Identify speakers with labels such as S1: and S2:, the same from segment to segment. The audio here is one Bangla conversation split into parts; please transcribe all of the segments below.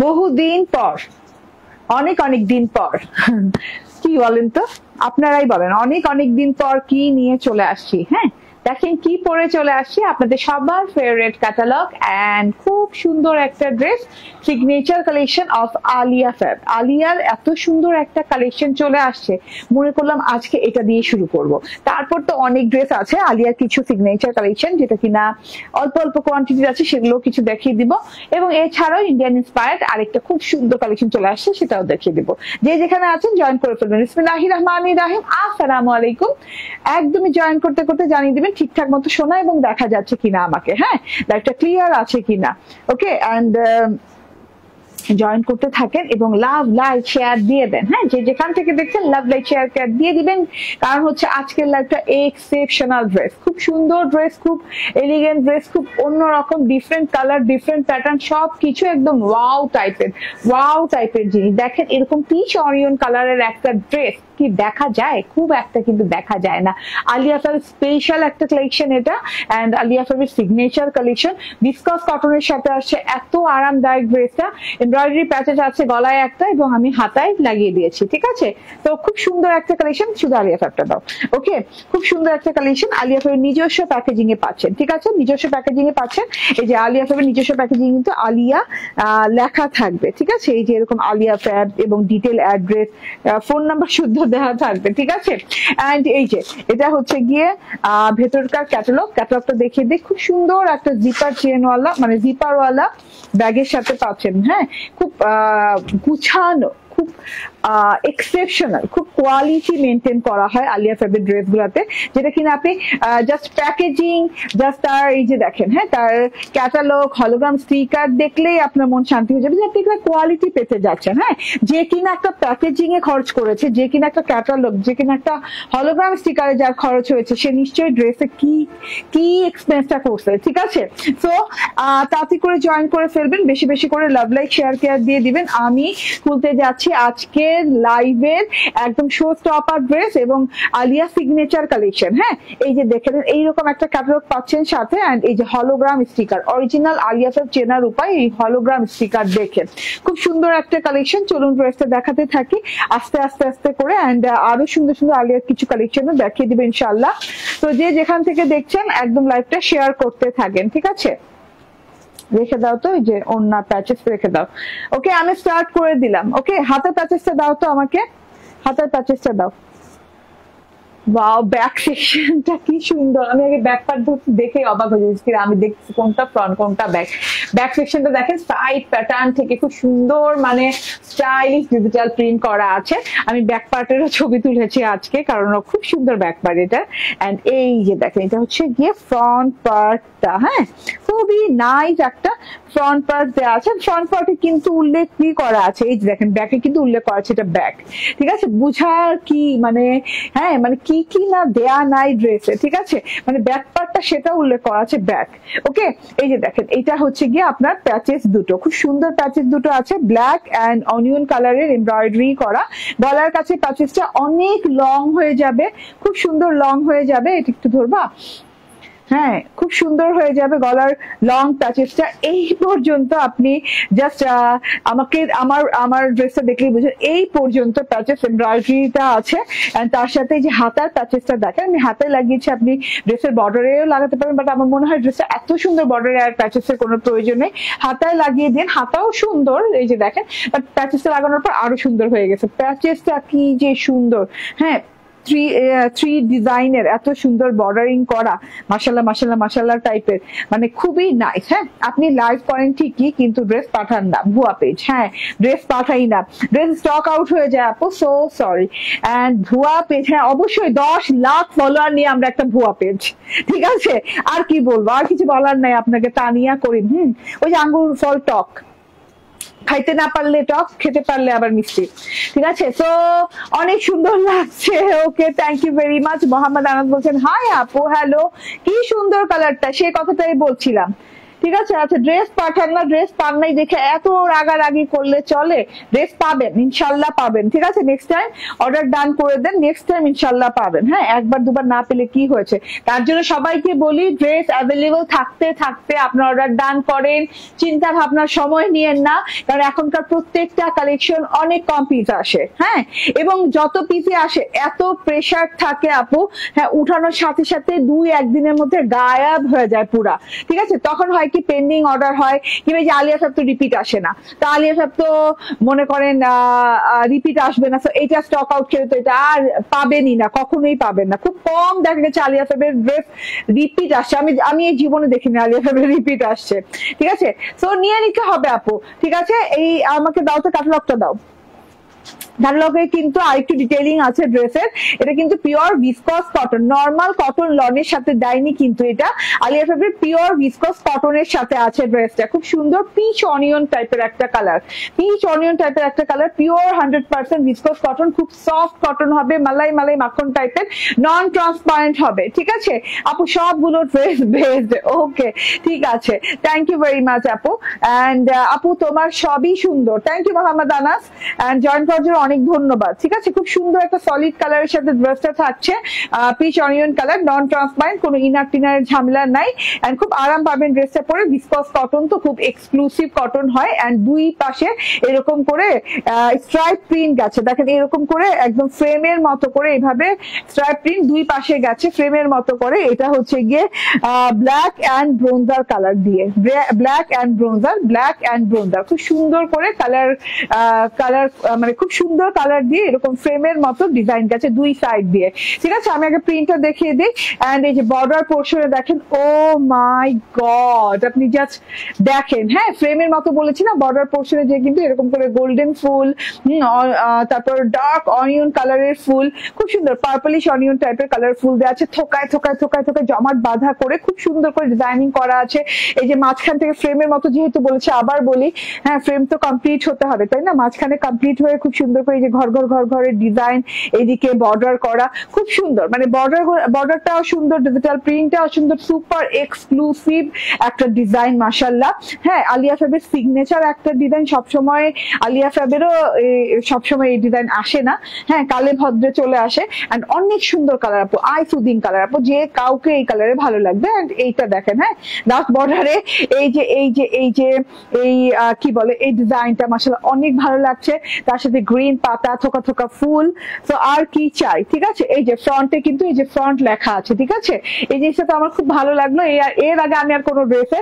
S1: বহুদিন পর, অনেক অনেক দিন পর কি বলেন তো, আপনারাই বলেন, অনেক অনেক দিন পর কি নিয়ে চলে আসছি। হ্যাঁ, দেখেন কি পরে চলে আসছি, আপনাদের সবার ফেভারিট ক্যাটালগ এন্ড খুব সুন্দর একটা dress, signature collection of Alia Fab. আলিয়ার এত সুন্দর একটা কালেকশন চলে আসছে, মনে করলাম আজকে এটা দিয়ে শুরু করব। তারপর তো অনেক ড্রেস আছে আলিয়ার, কিছু সিগনেচার কালেকশন যেটা কিনা অল্প অল্প কোয়ান্টিটি আছে, সেগুলো কিছু দেখিয়ে দিব, এবং এছাড়াও ইন্ডিয়ান ইন্সপায়ার্ড আরেকটা খুব সুন্দর কালেকশন চলে আসছে, সেটাও দেখিয়ে দিব। যে যেখানে আছেন জয়েন করে ফেলবেন। বিসমিল্লাহির রহমানির রহিম, আসসালামু আলাইকুম। একদমই জয়েন করতে করতে জানিয়ে দিবেন ঠিকঠাক মতো শোনা এবং দেখা যাচ্ছে কিনা আমাকে, হ্যাঁ, লাইভটা ক্লিয়ার আছে কিনা। ওকে, এন্ড জয়েন করতে থাকেন এবং লাভ লাইক শেয়ার দিয়ে দেন। হ্যাঁ, যে যেখান থেকে দেখছেন লাভ লাইক শেয়ার দিয়ে দিবেন, কারণ হচ্ছে আজকের লাইভটা এক্সেপশনাল ড্রেস, খুব সুন্দর ড্রেস, খুব এলিগেন্ট ড্রেস, খুব অন্যরকম, ডিফারেন্ট কালার, ডিফারেন্ট প্যাটার্ন, সবকিছু একদম ওয়াও টাইপের জিনিস। দেখেন এরকম পিচ অরিয়ন কালারের একটা ড্রেস কি দেখা যায়, খুব একটা কিন্তু দেখা যায় না। আলিয়া ফ্যাব স্পেশাল একটা কালেকশন এটা, এন্ড আলিয়া ফ্যাবের সিগনেচার কালেকশন, বিস্কস কটনের সাথে আসছে, এত আরামদায়ক ড্রেসটা। এমব্রয়ডারি প্যাচেস আছে গলায় একটা, এবং আমি হাতায় লাগিয়ে দিয়েছি, ঠিক আছে। তো খুব সুন্দর একটা কালেকশন, শুধু আলিয়া ফ্যাবটা দাও। ওকে, খুব সুন্দর একটা কালেকশন, আলিয়া ফ্যাবের নিজস্ব প্যাকেজিং এ পাচ্ছেন, ঠিক আছে, নিজস্ব প্যাকেজিং এ পাচ্ছেন। এই যে আলিয়া ফ্যাবের নিজস্ব প্যাকেজিং, কিন্তু আলিয়া লেখা থাকবে, ঠিক আছে। এই যে এরকম আলিয়া ফ্যাব এবং ডিটেল অ্যাড্রেস, ফোন নাম্বার শুদ্ধ দেওয়া থাকবে, ঠিক আছে। এন্ড এই যে এটা হচ্ছে গিয়ে ভেতরকার ক্যাটালগটা দেখিয়ে দিই। খুব সুন্দর একটা জিপার চেনওয়ালা, মানে জিপারওয়ালা ব্যাগের সাথে পাচ্ছেন। হ্যাঁ, খুব গুছানো, খুব এক্সেপশনাল, খুব কোয়ালিটি মেনটেন করা হয় আলিয়া ফ্যাবের ড্রেস গুলাতে, যেটা কিনা আপনি জাস্ট প্যাকেজিং, জাস্ট তার এই যে দেখেন, হ্যাঁ, তার ক্যাটালগ, হলোগ্রাম স্টিকার দেখলেই আপনার মন শান্তি হয়ে যাবে যে আপনি একটা কোয়ালিটি পেতে যাচ্ছেন। হ্যাঁ, যে কিনা একটা প্যাকেজিং এ খরচ করেছে, যে কিনা একটা ক্যাটালগ, যে কিনা একটা হলোগ্রাম স্টিকারে যার খরচ হয়েছে, সে নিশ্চয়ই ড্রেসে কি এক্সপেন্সটা করছে, ঠিক আছে। সো তাতে করে জয়েন করে ফেলবেন, বেশি বেশি করে লাভ লাইক শেয়ার কেয়ার দিয়ে দিবেন। আমি খুলতে যাচ্ছি আজকে লাইভের একদম শো স্টপার ড্রেস এবং আলিয়া সিগনেচার কালেকশন। হ্যাঁ, এই যে দেখেন এইরকম একটা ক্যাটালগ পাচ্ছেন সাথে, এন্ড এই যে hologram sticker, original Alia Fab চেনার উপায় এই হলোগ্রাম স্টিকার দেখেন। খুব সুন্দর একটা কালেকশন, চলুন ড্রেসটা দেখাতে থাকি আস্তে আস্তে আস্তে করে, এন্ড আরো সুন্দর সুন্দর আলিয়ার কিছু কালেকশনও দেখিয়ে দিবেন ইনশাআল্লাহ। তো যে যেখান থেকে দেখছেন একদম লাইভটা শেয়ার করতে থাকেন, ঠিক আছে। রেখে দাও তো, এই যে ওন্না প্যাচেস রেখে দাও। ওকে, আমি স্টার্ট করে দিলাম। ওকে, হাতের প্যাচেসটা দাও তো আমাকে, হাতের প্যাচেসটা দাও। ওয়াও, ব্যাক সেকশনটা কি সুন্দর, আমি আগে ব্যাক পার্ট দেখে অবাক হয়ে যাচ্ছি, আমি দেখছি কোনটা ফ্রন্ট কোনটা ব্যাক। ব্যাক সেকশনটা দেখেন সাইড প্যাটার্ন থেকে খুব সুন্দর, মানে স্টাইলিশ ডিজিটাল প্রিন্ট করা আছে। আমি ব্যাক পার্টেরও ছবি তুলেছি আজকে, কারণ খুব সুন্দর ব্যাক পার্ট এটা। এন্ড এই যে দেখেন, এটা হচ্ছে গিয়ে ফ্রন্ট পার্টটা। হ্যাঁ, খুবই নাইস একটা ফ্রন্ট পার্ট দেওয়া আছে। ফ্রন্ট পার্টে কিন্তু উল্লেখ কি করা আছে, এই যে দেখেন ব্যাকে কিন্তু উল্লেখ করা আছে এটা ব্যাক, ঠিক আছে। বুঝার কি মানে, হ্যাঁ, মানে কি কি না দেয়া নাই ড্রেসে, ঠিক আছে, মানে ব্যাক পার্টটা সেটা উল্লেখ করা আছে ব্যাক। ওকে, এই যে দেখেন এটা হচ্ছে গিয়ে আপনার প্যাচেস দুটো, খুব সুন্দর প্যাচেস দুটো আছে, ব্ল্যাক এন্ড অনিয়ন কালারের এমব্রয়ডারি করা। গলার কাছে প্যাচেসটা অনেক লং হয়ে যাবে, খুব সুন্দর লং হয়ে যাবে। এটা একটু ধরবা, হ্যাঁ, খুব সুন্দর হয়ে যাবে গলার লং প্যাচেসটা। এই পর্যন্ত আপনি জাস্ট আমাকে আমার ড্রেসটা দেখলেই বুঝেন, এই পর্যন্ত প্যাচেস এমব্রয়ডারিটা আছে। এন্ড তার সাথে যে হাতার প্যাচেসটা দেখেন, আমি হাতে লাগিয়েছি, আপনি ড্রেসের বর্ডারেও লাগাতে পারেন, বাট আমার মনে হয় ড্রেসটা এত সুন্দর বর্ডারে আর প্যাচেসের কোনো প্রয়োজন নেই, হাতায় লাগিয়ে দিন। হাতাও সুন্দর, এই যে দেখেন, বাট প্যাচেসটা লাগানোর পর আরো সুন্দর হয়ে গেছে। প্যাচেসটা কি যে সুন্দর, হ্যাঁ, থ্রি ডিজাইনের এত সুন্দর বর্ডারিং করা, মাশাআল্লাহ মাশাআল্লাহ মাশাআল্লাহ টাইপের, মানে খুবই নাইস। হ্যাঁ, আপনি লাইভ করেন ঠিকই, কিন্তু ড্রেস পাঠান না, ভুয়া পেজ। হ্যাঁ, ড্রেস পাঠাই না, ড্রেস স্টক আউট হয়ে যায় আপু, সো সরি। এন্ড ভুয়া পেজ, হ্যাঁ অবশ্যই 10 লাখ ফলোয়ার নিয়ে আমরা একটা ভুয়া পেজ, ঠিক আছে। আর কি বলবো, আর কিছু বলার নাই আপনাকে। তানিয়া করিম, ওই যে আঙ্গুর ফল টক, খাইতে না পারলে টক, খেতে পারলে আবার মিষ্টি, ঠিক আছে। তো অনেক সুন্দর লাগছে। Okay, thank you very much. Mohammad Anas বলছেন হাই আপু, হ্যালো, কি সুন্দর কালারটা, সেই কথাটাই বলছিলাম। ঠিক আছে। আচ্ছা ড্রেস পাঠান না, ড্রেস পান নাই দেখে এত রাগারাগি করলে চলে? ড্রেস পাবেন, ইনশাল্লাহ পাবেন। ঠিক আছে, নেক্সট টাইম অর্ডার ডান করে দেন, নেক্সট টাইম ইনশাল্লাহ পাবেন। হ্যাঁ, একবার দুবার না পেলে কি হয়েছে? তার জন্য সবাইকে বলি ড্রেস অ্যাভেলেবল থাকতে থাকতে আপনার অর্ডার ডান করেন, চিন্তা ভাবনার সময় নিয়েন না, কারণ এখনকার প্রত্যেকটা কালেকশন অনেক কম পিস আসে। হ্যাঁ, এবং যত পিসে আসে এত প্রেসার থাকে আপু, হ্যাঁ উঠানোর সাথে সাথে 2-1 দিনের মধ্যে গায়েব হয়ে যায় পুরা। ঠিক আছে, তখন হয় কি পেন্ডিং অর্ডার হয়, কিংবা যে আলিয়া সাহেব তো রিপিট আসে না, তো আলিয়া সাহেব তো মনে করেন রিপিট আসবে না, তো এটা স্টক আউট খেলে তো এটা আর পাবেনই না, কখনোই পাবেন না। খুব কম দেখা গেছে আলিয়া সাহেবের ড্রেস রিপিট আসছে, আমি এই জীবনে দেখিনি আলিয়া সাহেবের রিপিট আসছে। ঠিক আছে, তো নিয়ে নিতে হবে আপু। ঠিক আছে, এই আমাকে দাও তো ক্যাটালগটা দাও। ক্যাটালগে কিন্তু আরেকটু ডিটেইলিং আছে ড্রেসের। এটা কিন্তু pure viscose cotton, normal cotton লনের সাথে দেয়নি, কিন্তু এটা আলিয়া ফেব্রিক পিওর ভিসকস কটনের সাথে আছে ড্রেসটা। খুব সুন্দর পিচ অনিয়ন টাইপের একটা কালার, পিচ অনিয়ন টাইপের একটা কালার, পিওর 100% ভিসকস কটন, খুব সফট কটন হবে, মালাই মালাই মাখন টাইপের, নন ট্রান্সপারেন্ট হবে। ঠিক আছে আপু, সবগুলো ড্রেস বেস্ট। ওকে ঠিক আছে, থ্যাংক ইউ ভেরি মাচ আপু। অ্যান্ড আপু তোমার সবই সুন্দর, thank you Mohammad Anas, and join করার জন্য অনেক ধন্যবাদ। ঠিক আছে, খুব সুন্দর একটা সলিড কালারের সাথে ড্রেসটা থাকছে, peach onion colour, non transparent, কোনো ইনার টিনারের ঝামেলা নাই, এন্ড খুব আরাম পাবেন ড্রেসটা পরে। ভিসকস কটন তো খুব এক্সক্লুসিভ কটন হয়, এন্ড দুই পাশে এরকম করে স্ট্রাইপ প্রিন্ট গেছে, দেখেন এরকম করে একদম ফ্রেমের মতো করে এইভাবে স্ট্রাইপ প্রিন্ট দুই পাশে গেছে ফ্রেমের মতো করে। এটা হচ্ছে গিয়ে ব্ল্যাক অ্যান্ড ব্রোঞ্জার কালার দিয়ে, ব্ল্যাক অ্যান্ড ব্রোঞ্জার খুব সুন্দর করে কালার মানে খুব সুন্দর কালার দিয়ে এরকম ফ্রেমের মতো ডিজাইন গেছে দুই সাইড দিয়ে। ঠিক আছে, আমি আগে প্রিন্টটা দেখিয়ে দিই। এন্ড এই যে বর্ডার পোর্শনে দেখেন, ও মাই গড, আপনি জাস্ট দেখেন। হ্যাঁ, ফ্রেমের মতো বলেছি না, বর্ডার পোর্শনে যে কিন্তু এরকম করে গোল্ডেন ফুল, তারপর ডার্ক অনিয়ন কালারের ফুল, খুব সুন্দর পার্পলিশ অনিয়ন টাইপের কালার ফুল দেওয়া আছে, থোকায় থোকায় থোকায় থোকায় জমাট বাঁধা করে খুব সুন্দর করে ডিজাইনিং করা আছে। এই যে মাঝখান থেকে ফ্রেমের মতো যেহেতু বলেছে, আবার বলি হ্যাঁ ফ্রেম তো কমপ্লিট হতে হবে তাই না, মাঝখানে কমপ্লিট হয়ে খুব সুন্দর করে যে ঘর ঘর ঘর ঘরের ডিজাইন, এইদিকে বর্ডার করা খুব সুন্দর, মানে বর্ডারটাও সুন্দর, ডিজিটাল প্রিন্টটাও সুন্দর, সুপার এক্সক্লুসিভ একটা ডিজাইন মাশাআল্লাহ। হ্যাঁ, আলিয়া ফ্যাবের সিগনেচার একটা ডিজাইন, সবসময় আলিয়া ফ্যাবেরও সবসময় এই ডিজাইন আসে না, হ্যাঁ কালে ভদ্রে চলে আসে। এন্ড অনেক সুন্দর কালার আপু, আই সুদিং কালার আপু, যে কাউকে এই কালারে ভালো লাগবে। এন্ড এইটা দেখেন, হ্যাঁ ডার্ক বর্ডারে এই কি বলে এই ডিজাইনটা মাশাআল্লাহ অনেক ভালো লাগছে, তার সাথে গ্রিন পাতা, থোকা থোকা ফুল, তো আর কি চাই। ঠিক আছে, এই যে ফ্রন্টে কিন্তু এই যে ফ্রন্ট লেখা আছে। ঠিক আছে, এই জিনিসটা তো আমার খুব ভালো লাগলো। এর আগে আমি আর কোনো ড্রেসে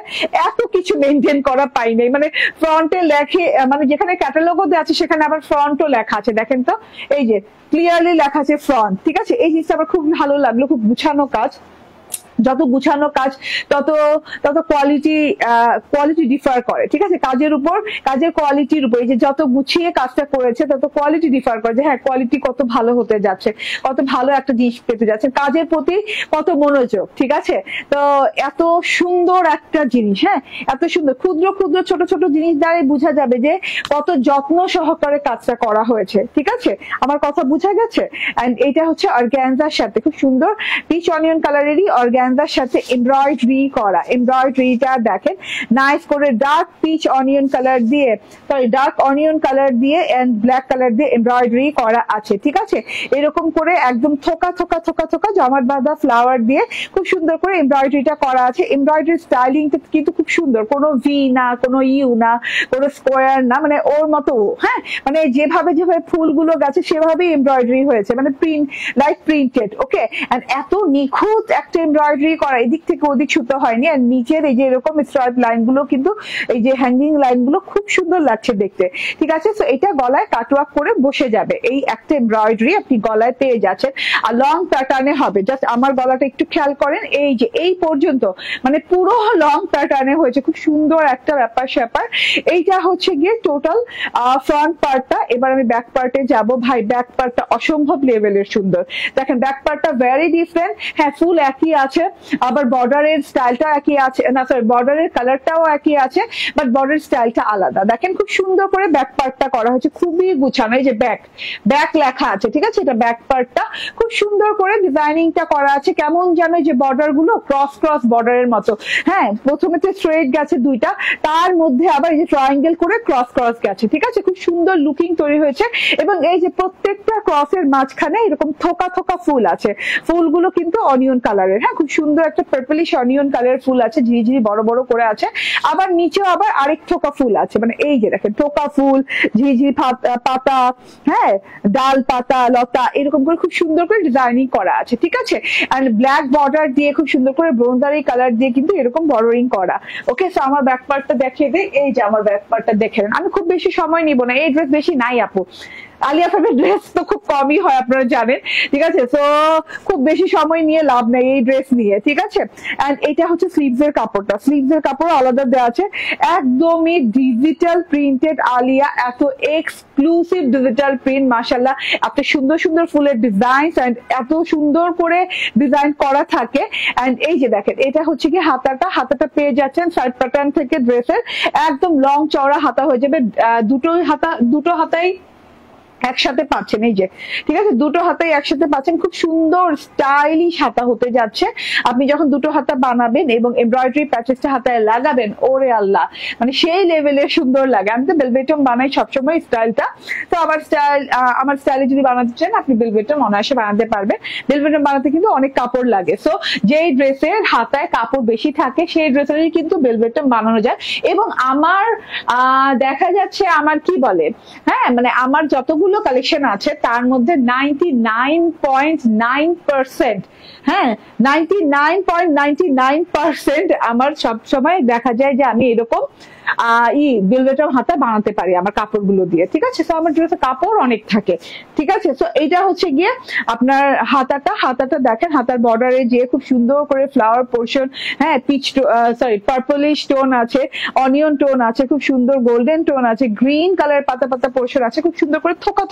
S1: এত কিছু মেনটেন করা পাই নাই, মানে ফ্রন্টে লেখে, মানে যেখানে ক্যাটালগও দেওয়া আছে সেখানে আবার ফ্রন্টও লেখা আছে, দেখেন তো এই যে ক্লিয়ারলি লেখা আছে ফ্রন্ট। ঠিক আছে, এই জিনিসটা আমার খুব ভালো লাগলো, খুব গুছানো কাজ, যত গুছানো কাজ তত কোয়ালিটি ডিফার করে। ঠিক আছে, কাজের উপর, কাজের কোয়ালিটির উপর, এই যে যত গুছিয়ে কাজটা করেছে তত কোয়ালিটি ডিফার করে, যে হ্যাঁ কোয়ালিটি কত ভালো হতে যাচ্ছে, কত ভালো একটা জিনিস পেতে যাচ্ছে, কাজের প্রতি কত মনোযোগ। ঠিক আছে, তো এত সুন্দর একটা জিনিস, হ্যাঁ এত সুন্দর ক্ষুদ্র ক্ষুদ্র ছোট ছোট জিনিস দ্বারাই বোঝা যাবে যে কত যত্ন সহকারে কাজটা করা হয়েছে। ঠিক আছে, আমার কথা বোঝা গেছে। এন্ড এটা হচ্ছে অর্গানজার সাথে খুব সুন্দর পিচ অনিয়ন কালারেরই অর্গানজার সাথে এমব্রয়ডারি করা, এমব্রয়ডারিটা দেখেন নাইস করে ডার্ক পিচ অনিয়ন কালার দিয়ে, ডার্ক অনিয়ন কালার দিয়ে এন্ড ব্ল্যাক কালার দিয়ে এমব্রয়ডারি করা আছে। ঠিক আছে, এরকম করে একদম থোকা থোকা থোকা থোকা জমাট বাঁধা ফ্লাওয়ার দিয়ে খুব সুন্দর করে এমব্রয়ডারিটা করা আছে। এমব্রয়ডারি স্টাইলিংটা কিন্তু খুব সুন্দর, কোনো ভি না, কোনো ইউ না, কোনো স্কোয়ার না, মানে ওর মতো, হ্যাঁ মানে যেভাবে যেভাবে ফুলগুলো গেছে সেভাবেই এমব্রয়ডারি হয়েছে, মানে print like printed. Okay, and এত নিখুঁত একটা এমব্রয়ডারি করা, এদিক থেকে ওদিক ছুতে হয়নি। আর নিচের এই যে এরকম স্ট্রাইপ লাইন গুলো কিন্তু এই যে হ্যাঙ্গিং লাইন গুলো খুব সুন্দর লাগছে দেখতে। ঠিক আছে, তো এটা গলায় কাটওয়ার্ক করে বসে যাবে, এই একটা এমব্রয়ডারি আপনি গলায় পেয়ে যাচ্ছেন। আর লং প্যাটার্নে হবে, জাস্ট আমার গলাটা একটু খেয়াল করেন, এই যে এই পর্যন্ত মানে পুরো লং প্যাটার্নে হয়েছে, খুব সুন্দর একটা ব্যাপার স্যাপার। এইটা হচ্ছে গিয়ে টোটাল ফ্রন্ট পার্টটা। এবার আমি ব্যাক পার্টে যাব। ভাই ব্যাক পার্টটা অসম্ভব লেভেলের সুন্দর, দেখেন ব্যাক পার্টটা ভেরি ডিফারেন্ট। হ্যাঁ ফুল একই আছে, আবার বর্ডারের স্টাইলটা একই আছে, না সরি বর্ডারের কালারটাও একই আছে, বাট বর্ডার স্টাইলটা আলাদা। দেখেন খুব সুন্দর করে ব্যাক পার্টটা করা হয়েছে, খুবই গুছানো। এই যে ব্যাক ব্যাক লেখা আছে, ঠিক আছে, এটা ব্যাক পার্টটা খুব সুন্দর করে ডিজাইনিংটা করা আছে। কেমন যেন যে বর্ডার গুলো ক্রস ক্রস বর্ডারের মতো, হ্যাঁ প্রথমে তো স্ট্রেট গেছে দুইটা, তার মধ্যে আবার এই যে ট্রায়াঙ্গেল করে ক্রস ক্রস গেছে, ঠিক আছে, খুব সুন্দর লুকিং তৈরি হয়েছে। এবং এই যে প্রত্যেকটা ক্রসের মাঝখানে এরকম থোকা থোকা ফুল আছে, ফুলগুলো কিন্তু অনিয়ন কালারের, হ্যাঁ খুব সুন্দর একটা পার্পলিশ অনিয়ন কালারের ফুল আছে, ঝিরিঝিরি বড় বড় করে আছে। আবার নিচেও আবার আরেক থোকা ফুল আছে, মানে এই যে দেখেন থোকা ফুল, ঝিরিঝিরি পাতা, হ্যাঁ ডাল পাতা লতা এরকম করে খুব সুন্দর করে ডিজাইনিং করা আছে, ঠিক আছে। এন্ড ব্ল্যাক বর্ডার দিয়ে খুব সুন্দর করে ব্রোঞ্জারি কালার দিয়ে কিন্তু এরকম বর্ডারিং করা। ওকে, সো আমার ব্যাক পার্টটা দেখিয়ে দিই। এই যে আমার ব্যাক পার্টটা দেখে নেন। আমি খুব বেশি সময় নিব না, এই ড্রেস বেশি নাই আপু, আলিয়া ভাবের ড্রেস তো খুব কমই হয় আপনারা জানেন, ঠিক আছে, তো খুব বেশি সময় নিয়ে লাভ নেই এই ড্রেস নিয়ে, ঠিক আছে। এন্ড এটা হচ্ছে স্লিভস এর কাপড়টা, স্লিভস এর কাপড় আলাদা দেওয়া আছে, একদমই ডিজিটাল প্রিন্টেড আলিয়া, এত এক্সক্লুসিভ ডিজিটাল প্রিন্ট, মাশাআল্লাহ এত সুন্দর সুন্দর ফুলের ডিজাইন এন্ড এত সুন্দর করে ডিজাইন করা থাকে। এন্ড এই যে দেখেন এটা হচ্ছে কি হাতাটা পেয়ে যাচ্ছেন সাইড প্যাটার্ন থেকে ড্রেসের, একদম লং চওড়া হাতা হয়ে যাবে, দুটো হাতাই একসাথে পাচ্ছেন, এই যে ঠিক আছে দুটো হাতাই একসাথে পাচ্ছেন, খুব সুন্দর স্টাইলিশ হাতা হতে যাচ্ছে। আপনি যখন দুটো হাতা বানাবেন এবং এমব্রয়ডারি প্যাচেসটা হাতায় লাগাবেন, ওরে আল্লাহ মানে সেই লেভেলের সুন্দর লাগে। আমি তো বেলভেটম বানাই সবসময় স্টাইলটা, তো আমার স্টাইলে যদি বানাতে চান আপনি বেলভেটম অনায়াসে বানাতে পারবেন। বেলভেটম বানাতে কিন্তু অনেক কাপড় লাগে, সো যেই ড্রেসের হাতায় কাপড় বেশি থাকে সেই ড্রেসেরই কিন্তু বেলভেটম বানানো যায়। এবং আমার দেখা যাচ্ছে আমার কি বলে, হ্যাঁ মানে আমার যতগুলো কালেকশন আছে তার মধ্যে 99.9%, হ্যাঁ 99.99% আমার সবসময় দেখা যায় যে আমি এরকম বেলভেটম হাতা বানাতে পারি আমার কাপড়গুলো দিয়ে, ঠিক আছে। তো আমার ড্রেসে কাপড় অনেক থাকে, ঠিক আছে। তো এইটা হচ্ছে গিয়ে আপনার হাতাটা দেখেন, হাতার বর্ডারে যে খুব সুন্দর করে ফ্লাওয়ার পোর্শন, হ্যাঁ পার্পলিশ টোন আছে, অনিয়ন টোন আছে, খুব সুন্দর গোল্ডেন টোন আছে, গ্রিন কালার পাতা পাতা পোর্শন আছে, খুব সুন্দর করে থোকা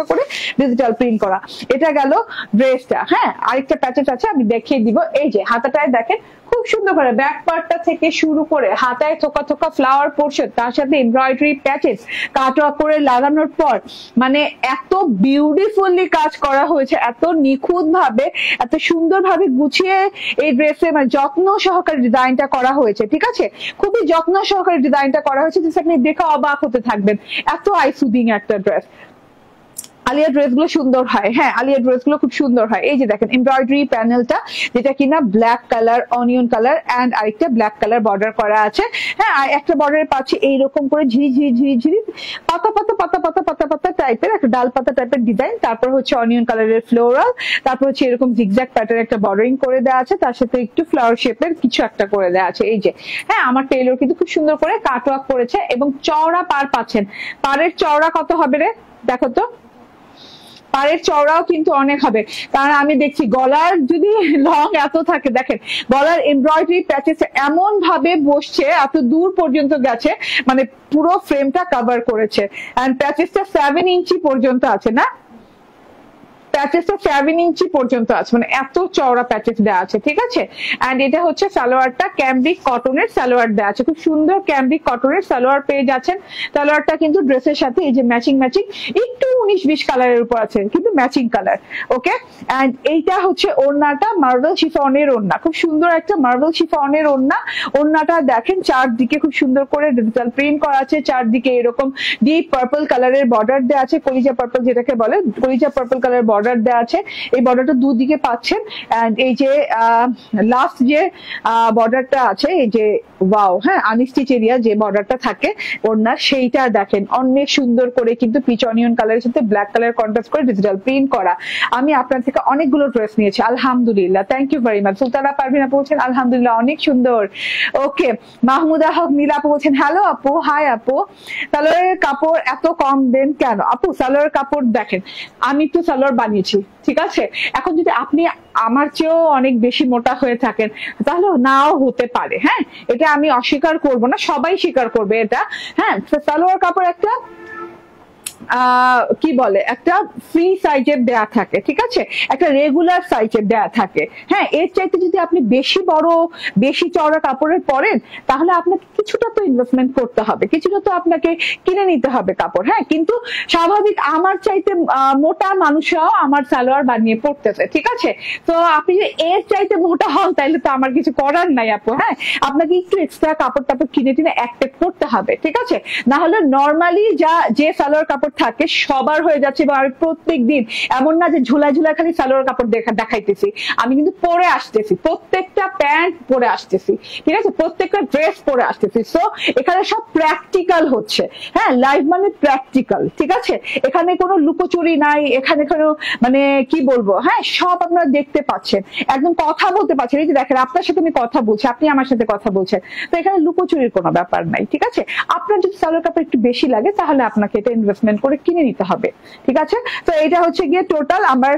S1: করে ডিজিটাল প্রিন্ট করা। এটা গেল ড্রেসটা, হ্যাঁ আরেকটা প্যাচেস আছে আমি দেখিয়ে দিব। এই যে হাতাটায় দেখেন খুব সুন্দর করে ব্যাক পার্টটা থেকে শুরু করে হাতায় থোকা ফ্লাওয়ার পোর্শন, তার সাথে এমব্রয়ডারি প্যাচেস কাটওয়ার্ক করে লাগানোর পর মানে এত বিউটিফুলি কাজ করা হয়েছে, এত নিখুঁত ভাবে, এত সুন্দর ভাবে গুছিয়ে এই ড্রেসে মানে যত্ন সহকারে ডিজাইনটা করা হয়েছে, ঠিক আছে, খুবই যত্ন সহকারে ডিজাইনটা করা হয়েছে, যে আপনি দেখে অবাক হতে থাকবেন, এত আই সুদিং একটা ড্রেস। আলিয়া ড্রেস গুলো সুন্দর হয়, হ্যাঁ আলিয়া ড্রেস গুলো খুব সুন্দর হয়। এই যে দেখেন এমব্রয়ডারি প্যানেলটা যেটা কিনা black colour, onion colour and আরেকটা ব্ল্যাক কালার বর্ডার করা আছে, হ্যাঁ আর একটা বর্ডারে পাচ্ছি এইরকম করে ঝিরি পাতা টাইপের একটা ডাল পাতা টাইপের ডিজাইন, তারপর হচ্ছে অনিয়ন কালারের ফ্লোরাল, তারপর হচ্ছে এরকম জিগজ্যাগ প্যাটার্ন একটা বর্ডারিং করে দেওয়া আছে, তার সাথে একটু ফ্লাওয়ার শেপের কিছু একটা করে দেওয়া আছে। এই যে হ্যাঁ আমার টেইলর কিন্তু খুব সুন্দর করে কাটওয়ার্ক করেছে এবং চওড়া পার পাচ্ছেন। পারের চওড়া কত হবে রে দেখো তো, পাড়ের চওড়াও কিন্তু অনেক হবে, কারণ আমি দেখছি গলার যদি লং এত থাকে, দেখেন গলার এমব্রয়ডারি প্যাচেস এমন ভাবে বসছে, এত দূর পর্যন্ত গেছে, মানে পুরো ফ্রেমটা কভার করেছে। এন্ড প্যাচেসটা 7 ইঞ্চি পর্যন্ত আছে, না প্যাচেসটা 7 ইঞ্চি পর্যন্ত আছে, মানে এত চওড়া প্যাচেস দেওয়া আছে, ঠিক আছে। এন্ড এটা হচ্ছে সালোয়ারটা ক্যামব্রিক কটনের সালোয়ার দেওয়া আছে, খুব সুন্দর ক্যামব্রিক কটনের সালোয়ার পেয়ে যাচ্ছেন। সালোয়ারটা কিন্তু ড্রেসের সাথে এই যে ম্যাচিং একটু 19-20 কালারের উপর আছে, কিন্তু ম্যাচিং কালার, ওকে। এন্ড এইটা হচ্ছে ওড়নাটা মার্বেল শিফনের ওড়না, খুব সুন্দর একটা মার্বেল শিফনের ওড়না। ওড়নাটা দেখেন চারদিকে খুব সুন্দর করে ডিজিটাল প্রিন্ট করা আছে, চারদিকে এরকম ডিপ পার্পল কালারের বর্ডার দেওয়া আছে, কলিজা পার্পল যেটাকে বলে, কলিজা পার্পল কালার বর্ডার দেওয়া আছে। এই বর্ডারটা দুদিকে পাচ্ছেন। এন্ড এই যে লাস্ট যে বর্ডারটা আছে, এই যে ওয়াও, হ্যাঁ আনস্টিচ এরিয়া যে বর্ডারটা থাকে ওড়নার, সেইটা দেখেন অনেক সুন্দর করে কিন্তু পিচ অনিয়ন কালারের সাথে ব্ল্যাক কালার কন্ট্রাস্ট করে ডিজিটাল প্রিন্ট করা। আমি আপনার থেকে অনেকগুলো ড্রেস নিয়েছি, আলহামদুলিল্লাহ, thank you very much. Sultana Parvin আপু বলছেন আলহামদুলিল্লাহ অনেক সুন্দর, ওকে। মাহমুদা হক নীলা আপু বলছেন হ্যালো আপু, হাই আপু, সালোয়ারের কাপড় এত কম দেন কেন আপু? সালোয়ারের কাপড় দেখেন আমি তো সালোয়ার বানিয়েছি, ঠিক আছে, এখন যদি আপনি আমার চেয়েও অনেক বেশি মোটা হয়ে থাকেন তাহলে নাও হতে পারে, হ্যাঁ এটা আমি অস্বীকার করব না, সবাই স্বীকার করবে এটা, হ্যাঁ। সালোয়ার কাপড় একটা কি বলে একটা ফ্রি সাইজের দেয়া থাকে, ঠিক আছে, একটা রেগুলার সাইজের দেয়া থাকে। হ্যাঁ, এর চাইতে যদি আপনি বেশি বড় বেশি চওড়া কাপড়ের পরেন তাহলে আপনাকে কিছুটা তো ইনভেস্টমেন্ট করতে হবে, কিছুটা তো আপনাকে কিনে নিতে হবে কাপড়। হ্যাঁ, কিন্তু স্বাভাবিক আমার চাইতে মোটা মানুষরাও আমার সালোয়ার বানিয়ে পড়তেছে, ঠিক আছে। তো আপনি যদি এর চাইতে মোটা হন তাহলে তো আমার কিছু করার নাই আপু। হ্যাঁ, আপনাকে একটু এক্সট্রা কাপড় টাপড় কিনে টিনে অ্যাক্টেড করতে হবে, ঠিক আছে। না হলে নর্মালি যে সালোয়ার কাপড় থাকে সবার হয়ে যাচ্ছে। এবং আমি প্রত্যেক দিন এমন না যে ঝুলা ঝুলা খালি সালোয়ার কাপড় দেখাইতেছি, আমি কিন্তু পরে আসতেছি, প্রত্যেকটা প্যান্ট পরে আসতেছি, ঠিক আছে, প্রত্যেকটা ড্রেস পরে আসতেছি। সো এখানে সব প্র্যাকটিক্যাল হচ্ছে। হ্যাঁ, লাইভ মানে প্র্যাকটিক্যাল, ঠিক আছে। এখানে কোনো লুকোচুরি নাই, এখানে কোনো মানে কি বলবো, হ্যাঁ সব আপনারা দেখতে পাচ্ছেন, একদম কথা বলতে পারছেন। এই যে দেখেন আপনার সাথে আমি কথা বলছি, আপনি আমার সাথে কথা বলছেন, তো এখানে লুকোচুরির কোনো ব্যাপার নাই, ঠিক আছে। আপনার যদি সালোয়ার কাপড় একটু বেশি লাগে তাহলে আপনাকে এটা ইনভেস্টমেন্ট করে কিনে নিতে হবে, ঠিক আছে। তো এটা হচ্ছে গিয়ে টোটাল আমার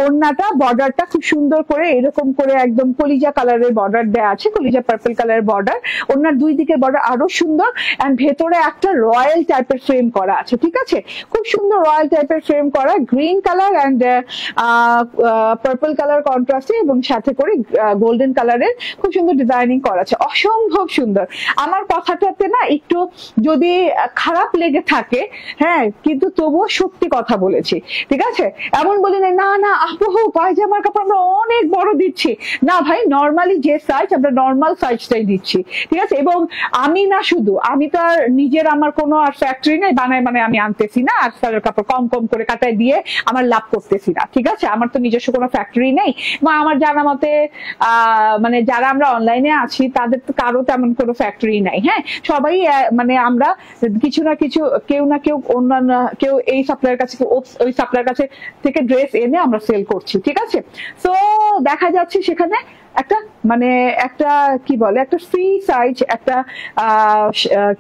S1: ওড়নাটা, বর্ডারটা খুব সুন্দর করে এরকম করে একদম কলিজা কালারের বর্ডার দেওয়া আছে, কলিজা পার্পল কালারের বর্ডার। ওড়নার দুই দিকের বর্ডার আরো সুন্দর, এন্ড ভেতরে একটা রয়্যাল টাইপের ফ্রেম করা আছে, ঠিক আছে, খুব সুন্দর রয়্যাল টাইপের ফ্রেম করা, green colour and purple colour কন্ট্রাস্টে, এবং সাথে করে গোল্ডেন কালারের খুব সুন্দর ডিজাইনিং করা আছে, অসম্ভব সুন্দর। আমার কথাটাতে না একটু যদি খারাপ লেগে থাকে, হ্যাঁ, কিন্তু তবুও সত্যি কথা বলেছি, ঠিক আছে। এমন বলি না না আপু পায়জামার কাপড় আমরা অনেক বড় দিচ্ছি, না ভাই, নর্মালি যে সাইজ আমরা নর্মাল সাইজটাই দিচ্ছি, ঠিক আছে। এবং আমি না শুধু আমি তো আর নিজের আমার কোনো আর ফ্যাক্টরি নেই বানায় মানে আমি আনতেছি না আর সালোয়ার কাপড় কম কম করে কাটায় দিয়ে আমার লাভ করতেছি না, ঠিক আছে। আমার তো নিজস্ব কোনো ফ্যাক্টরি নেই, বা আমার জানা মতে মানে যারা আমরা অনলাইনে আছি তাদের তো কারো তেমন কোনো ফ্যাক্টরি নাই। হ্যাঁ, সবাই মানে আমরা কিছু না কিছু, কেউ না কেউ অন্যান্য, কেউ এই সাপ্লাইয়ের কাছে, ওই সাপ্লাইয়ের কাছে থেকে ড্রেস এনে আমরা সেল করছি, ঠিক আছে। সো দেখা যাচ্ছে সেখানে একটা মানে একটা কি বলে একটা ফ্রি সাইজ, একটা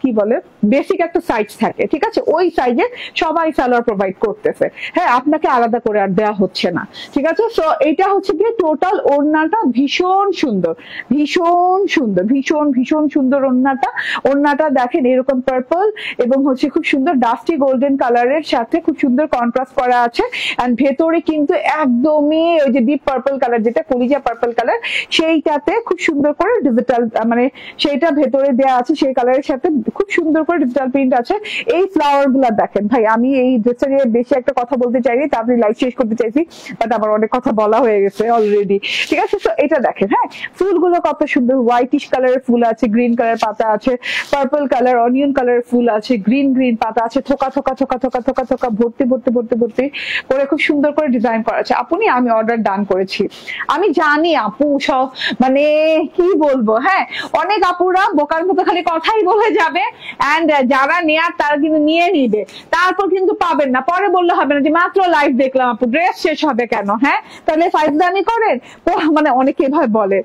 S1: কি বলে বেসিক একটা সাইজ থাকে, ঠিক আছে, ওই সাইজে সবাই সালোয়ার প্রোভাইড করতেছে। হ্যাঁ, আপনাকে আলাদা করে আর দেওয়া হচ্ছে না, ঠিক আছে। সো এটা হচ্ছে গিয়ে টোটাল ওড়নাটা ভীষণ সুন্দর, ভীষণ সুন্দর, ভীষণ ভীষণ সুন্দর ওড়নাটা। ওড়নাটা দেখেন এরকম পার্পল এবং হচ্ছে খুব সুন্দর ডাস্টি গোল্ডেন কালারের সাথে খুব সুন্দর কন্ট্রাস্ট করা আছে। এন্ড ভেতরে কিন্তু একদমই ওই যে ডিপ পার্পল কালার, যেটা কলিজা পার্পল কালার, সেইটাতে খুব সুন্দর করে ডিজিটাল মানে সেইটা ভেতরে দেওয়া আছে, সেই কালারের সাথে খুব সুন্দর করে ডিজিটাল প্রিন্ট আছে। এই ফ্লাওয়ার গুলা দেখেন ভাই, আমি এই ড্রেসটা নিয়ে বেশি একটা কথা বলতে চাইনি, তা আপনি লাইভ শেষ করতে চাইছি, বাট আমার অনেক কথা বলা হয়ে গেছে অলরেডি, ঠিক আছে। তো এটা দেখেন, হ্যাঁ, ফুলগুলো কত সুন্দর, হোয়াইটিশ কালারের ফুল আছে, গ্রিন কালার পাতা আছে, পার্পল কালার অনিয়ন কালারের ফুল আছে, গ্রিন গ্রিন পাতা আছে, থোকা থোকা থোকা থোকা থোকা থোকা ভর্তি ভর্তি ভর্তি ভর্তি করে খুব সুন্দর করে ডিজাইন করা আছে। আপনি আমি অর্ডার ডান করেছি, আমি জানি আপু সব মানে কি বলবো, হ্যাঁ, অনেক আপুরা বোকার মতো খালি কথাই বলে যাবে, এন্ড যারা নেয়ার তারা কিন্তু নিয়ে নিবে, তারপর কিন্তু পাবেন না, পরে বললে হবে না যে মাত্র লাইভ দেখলাম আপু ড্রেস শেষ হবে কেন। হ্যাঁ, তাহলে ফাইজলামি করেন, মানে অনেকে এভাবে বলে,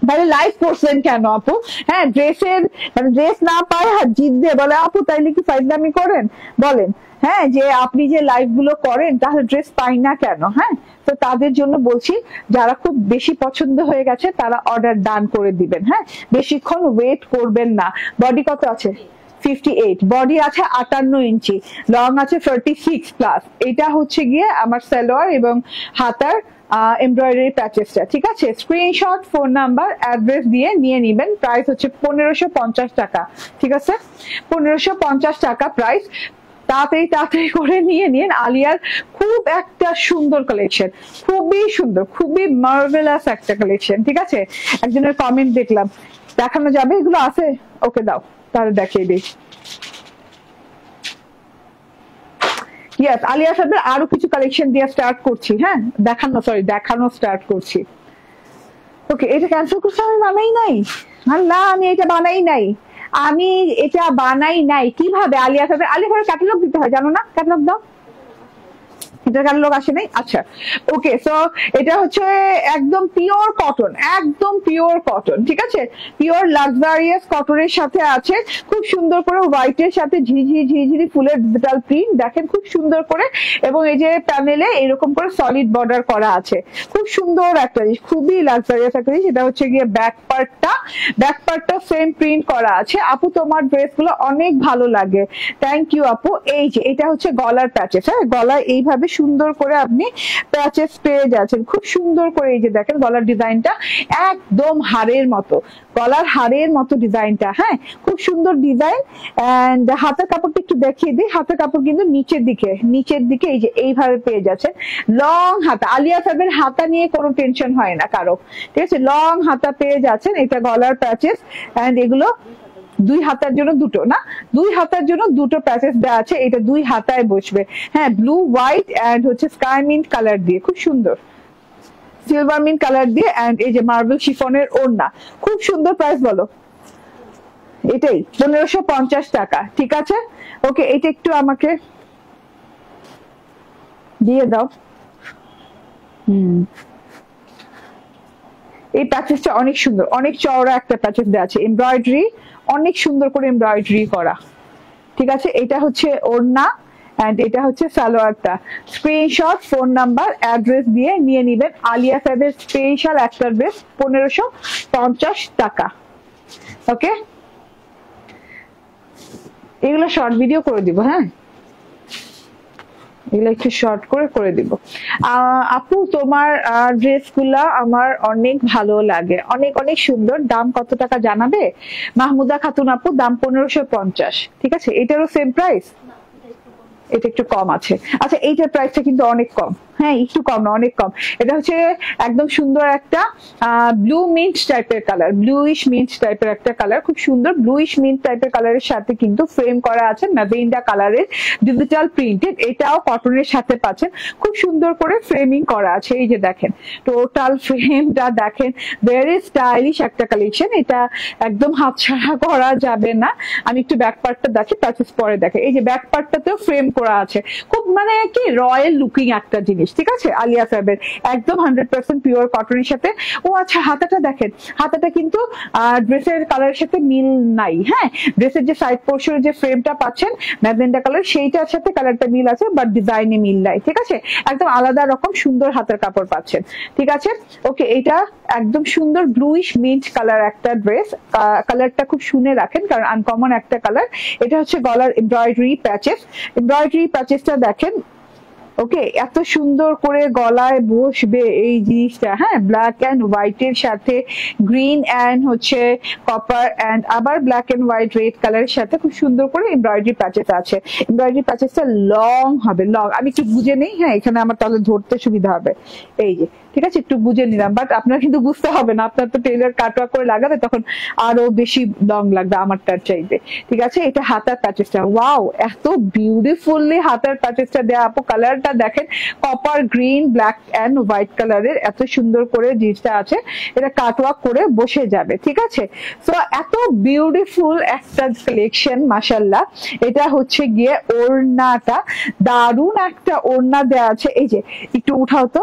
S1: তাহলে লাইভ করছেন কেন আপু? হ্যাঁ, ড্রেসের মানে ড্রেস না পায় হাত জিদ দিয়ে বলে আপু, তাইলে কি ফাইজলামি করেন বলেন? হ্যাঁ, যে আপনি যে লাইভ গুলো করেন তাহলে ড্রেস পাই না কেন? হ্যাঁ, তো তাদের জন্য বলছি যারা খুব বেশি পছন্দ হয়ে গেছে তারা অর্ডার ডান করে দিবেন। হ্যাঁ, বেশিক্ষণ ওয়েট করবেন না। বডি কত আছে? 58, বডি আছে 58 ইঞ্চি, লং আছে 46 প্লাস। এটা হচ্ছে গিয়ে আমার সালোয়ার এবং হাতার এমব্রয়ডারি প্যাচেসটা, ঠিক আছে। স্ক্রিনশট, ফোন নাম্বার, অ্যাড্রেস দিয়ে নিয়ে নিবেন। প্রাইস হচ্ছে 1550 টাকা, ঠিক আছে, 1550 টাকা প্রাইস। তাড়াতাড়ি তাড়াতাড়ি করে নিয়ে নিন। আলিয়ার খুব একটা সুন্দর কালেকশন, খুবই সুন্দর, খুবই মার্ভেলাস একটা কালেকশন, ঠিক আছে। একজনের কমেন্ট দেখলাম, দেখানো যাবে এগুলো আছে? ওকে দাও, তাহলে দেখিয়ে দিই। ইয়েস, আলিয়া সাহেবের আরো কিছু কালেকশন দিয়ে স্টার্ট করছি। হ্যাঁ, দেখানো স্টার্ট করছি। ওকে, এটা ক্যান্সেল করতে আমি বানাই নাই, আল্লাহ আমি এটা বানাই নাই, আমি এটা বানাই নাই কিভাবে? আলিয়া সাহেবের ক্যাটালগ দিতে হয়, জানো না? ক্যাটালগ দাও, এটা ক্যাটালগ আসে নাই? আচ্ছা, ওকে। সো এটা হচ্ছে একদম পিওর কটন, একদম পিওর কটন, ঠিক আছে? পিওর লাক্সারিয়াস কটনের সাথে আছে খুব সুন্দর করে হোয়াইটের সাথে ঝিঝিরি ফুলের ডিজিটাল প্রিন্ট, দেখেন খুব সুন্দর করে। এবং এই যে প্যানেলে এরকম করে সলিড বর্ডার করা আছে, খুব সুন্দর একটা জিনিস, খুবই লাক্সারিয়াস একটা জিনিস। এটা হচ্ছে গিয়ে ব্যাক পার্টটা সেম প্রিন্ট করা আছে। আপু তোমার ড্রেসগুলো অনেক ভালো লাগে, থ্যাংক ইউ আপু। এই যে এটা হচ্ছে গলার প্যাচেস, হ্যাঁ গলায় এইভাবে সুন্দর করে আপনি প্যাচেস পেয়ে যাচ্ছেন, খুব সুন্দর করে। এই যে দেখেন গলার ডিজাইনটা একদম হাড়ের মতো, গলার হাড়ের মতো ডিজাইনটা, হ্যাঁ খুব সুন্দর ডিজাইন। এন্ড হাতের কাপড়টা একটু দেখিয়ে দিই। হাতের কাপড় কিন্তু নিচের দিকে এই যে এইভাবে পেয়ে যাচ্ছেন, লং হাতা। আলিয়া সাহেবের হাতা নিয়ে কোনো টেনশন হয় না কারো, ঠিক আছে? লং হাতা পেয়ে যাচ্ছেন। এটা গলার প্যাচেস, এন্ড এগুলো 2 হাতার জন্য দুটো, না 2 হাতার জন্য দুটো প্যাচেস দেওয়া আছে। এটা 2 হাতায় বসবে, হ্যাঁ ব্লু হোয়াইট এন্ড হচ্ছে স্কাই মিন্ট কালার দিয়ে, খুব সুন্দর সিলভার মিন্ট কালার দিয়ে। এন্ড এই যে মার্বেল শিফনের ওড়না, খুব সুন্দর। প্রাইস বলো? এটাই 1550 টাকা, ঠিক আছে? ওকে, এটা একটু আমাকে দিয়ে দাও। এই প্যাচেসটা অনেক সুন্দর, অনেক চওড়া একটা প্যাচেস দেওয়া আছে, এমব্রয়ডারি অনেক সুন্দর করে এমব্রয়ডারি করা, ঠিক আছে? এটা হচ্ছে ওড়না এন্ড এটা হচ্ছে সালোয়ারটা। স্ক্রিনশট, ফোন নাম্বার, অ্যাড্রেস দিয়ে নিয়ে নিবেন। আলিয়া সাহেবের স্পেশাল একটা ড্রেস 1550 টাকা, ওকে? এগুলো শর্ট ভিডিও করে দিব, হ্যাঁ এগুলো একটু শর্ট করে দিব। আপু তোমার ড্রেস গুলা আমার অনেক ভালো লাগে, অনেক অনেক সুন্দর। দাম কত টাকা জানাবে? মাহমুদা খাতুন আপু, দাম 1550, ঠিক আছে? এটারও সেম প্রাইস? এটা একটু কম আছে। আচ্ছা, এইটার প্রাইসটা কিন্তু অনেক কম, হ্যাঁ একটু কম না, অনেক কম। এটা হচ্ছে একদম সুন্দর একটা ব্লু মিন্ট টাইপের কালার, ব্লুইশ মিন্ট টাইপের একটা কালার, খুব সুন্দর ব্লুইশ মিন্ট টাইপের কালারের সাথে কিন্তু ফ্রেম করা আছে ম্যাজেন্ডা কালারের ডিজিটাল প্রিন্টেড। এটাও কটনের সাথে পাচ্ছেন, খুব সুন্দর করে ফ্রেমিং করা আছে। এই যে দেখেন টোটাল ফ্রেমটা দেখেন, ভেরি স্টাইলিশ একটা কালেকশন। এটা একদম হাতছাড়া করা যাবে না। আমি একটু ব্যাক পার্টটা দেখি, প্যাচেস পরে দেখে। এই যে ব্যাক পার্টটাতেও ফ্রেম করা আছে, খুব মানে কি রয়্যাল লুকিং একটা জিনিস, ঠিক আছে? আলিয়া সাহেবের একদম 100% পিওর কটনের সাথে। ও আচ্ছা, হাতাটা দেখেন, হাতাটা কিন্তু ড্রেসের কালারের সাথে মিল নাই, হ্যাঁ ড্রেসের যে সাইড পোর্শনের যে ফ্রেমটা পাচ্ছেন ম্যাজেন্ডা কালার, সেইটার সাথে কালারটা মিল আছে, বাট ডিজাইনে মিল নাই, ঠিক আছে? একদম আলাদা রকম সুন্দর হাতের কাপড় পাচ্ছেন, ঠিক আছে? ওকে, এটা একদম সুন্দর ব্লুইশ মিন্ট কালার একটা ড্রেস। কালারটা খুব শুনে রাখেন কারণ আনকমন একটা কালার। এটা হচ্ছে গলার এমব্রয়ডারি প্যাচেসটা দেখেন, ওকে এত সুন্দর করে গলায় বসবে এই জিনিসটা, হ্যাঁ ব্ল্যাক এন্ড হোয়াইট এর সাথে গ্রিন এন্ড হচ্ছে কপার এন্ড আবার ব্ল্যাক এন্ড হোয়াইট রেড কালারের সাথে খুব সুন্দর করে এমব্রয়ডারি প্যাচেস আছে। এমব্রয়ডারি প্যাচেসটা লং হবে, লং। আমি একটু বুঝে নেই, হ্যাঁ এখানে আমার তাহলে ধরতে সুবিধা হবে। এই যে ঠিক আছে, একটু বুঝে নিলাম, বাট আপনার কিন্তু বুঝতে হবে না, আপনার তো টেলার কাটওয়ার্ক করে লাগাবে তখন আরো বেশি লং লাগবে আমারটার চাইতে, ঠিক আছে? এটা হাতার প্যাচেসটা, ওয়াও এত বিউটিফুলি হাতার প্যাচেসটা দেয়া আপু। কালারটা দেখেন copper green black and white কালারের, এত সুন্দর করে জিনিসটা আছে। এটা কাটওয়ার্ক করে বসে যাবে, ঠিক আছে? সো এত বিউটিফুল একটা কালেকশন, মাশাআল্লাহ। এটা হচ্ছে গিয়ে ওড়নাটা, দারুন একটা ওড়না দেয়া আছে। এই যে একটু উঠাও তো,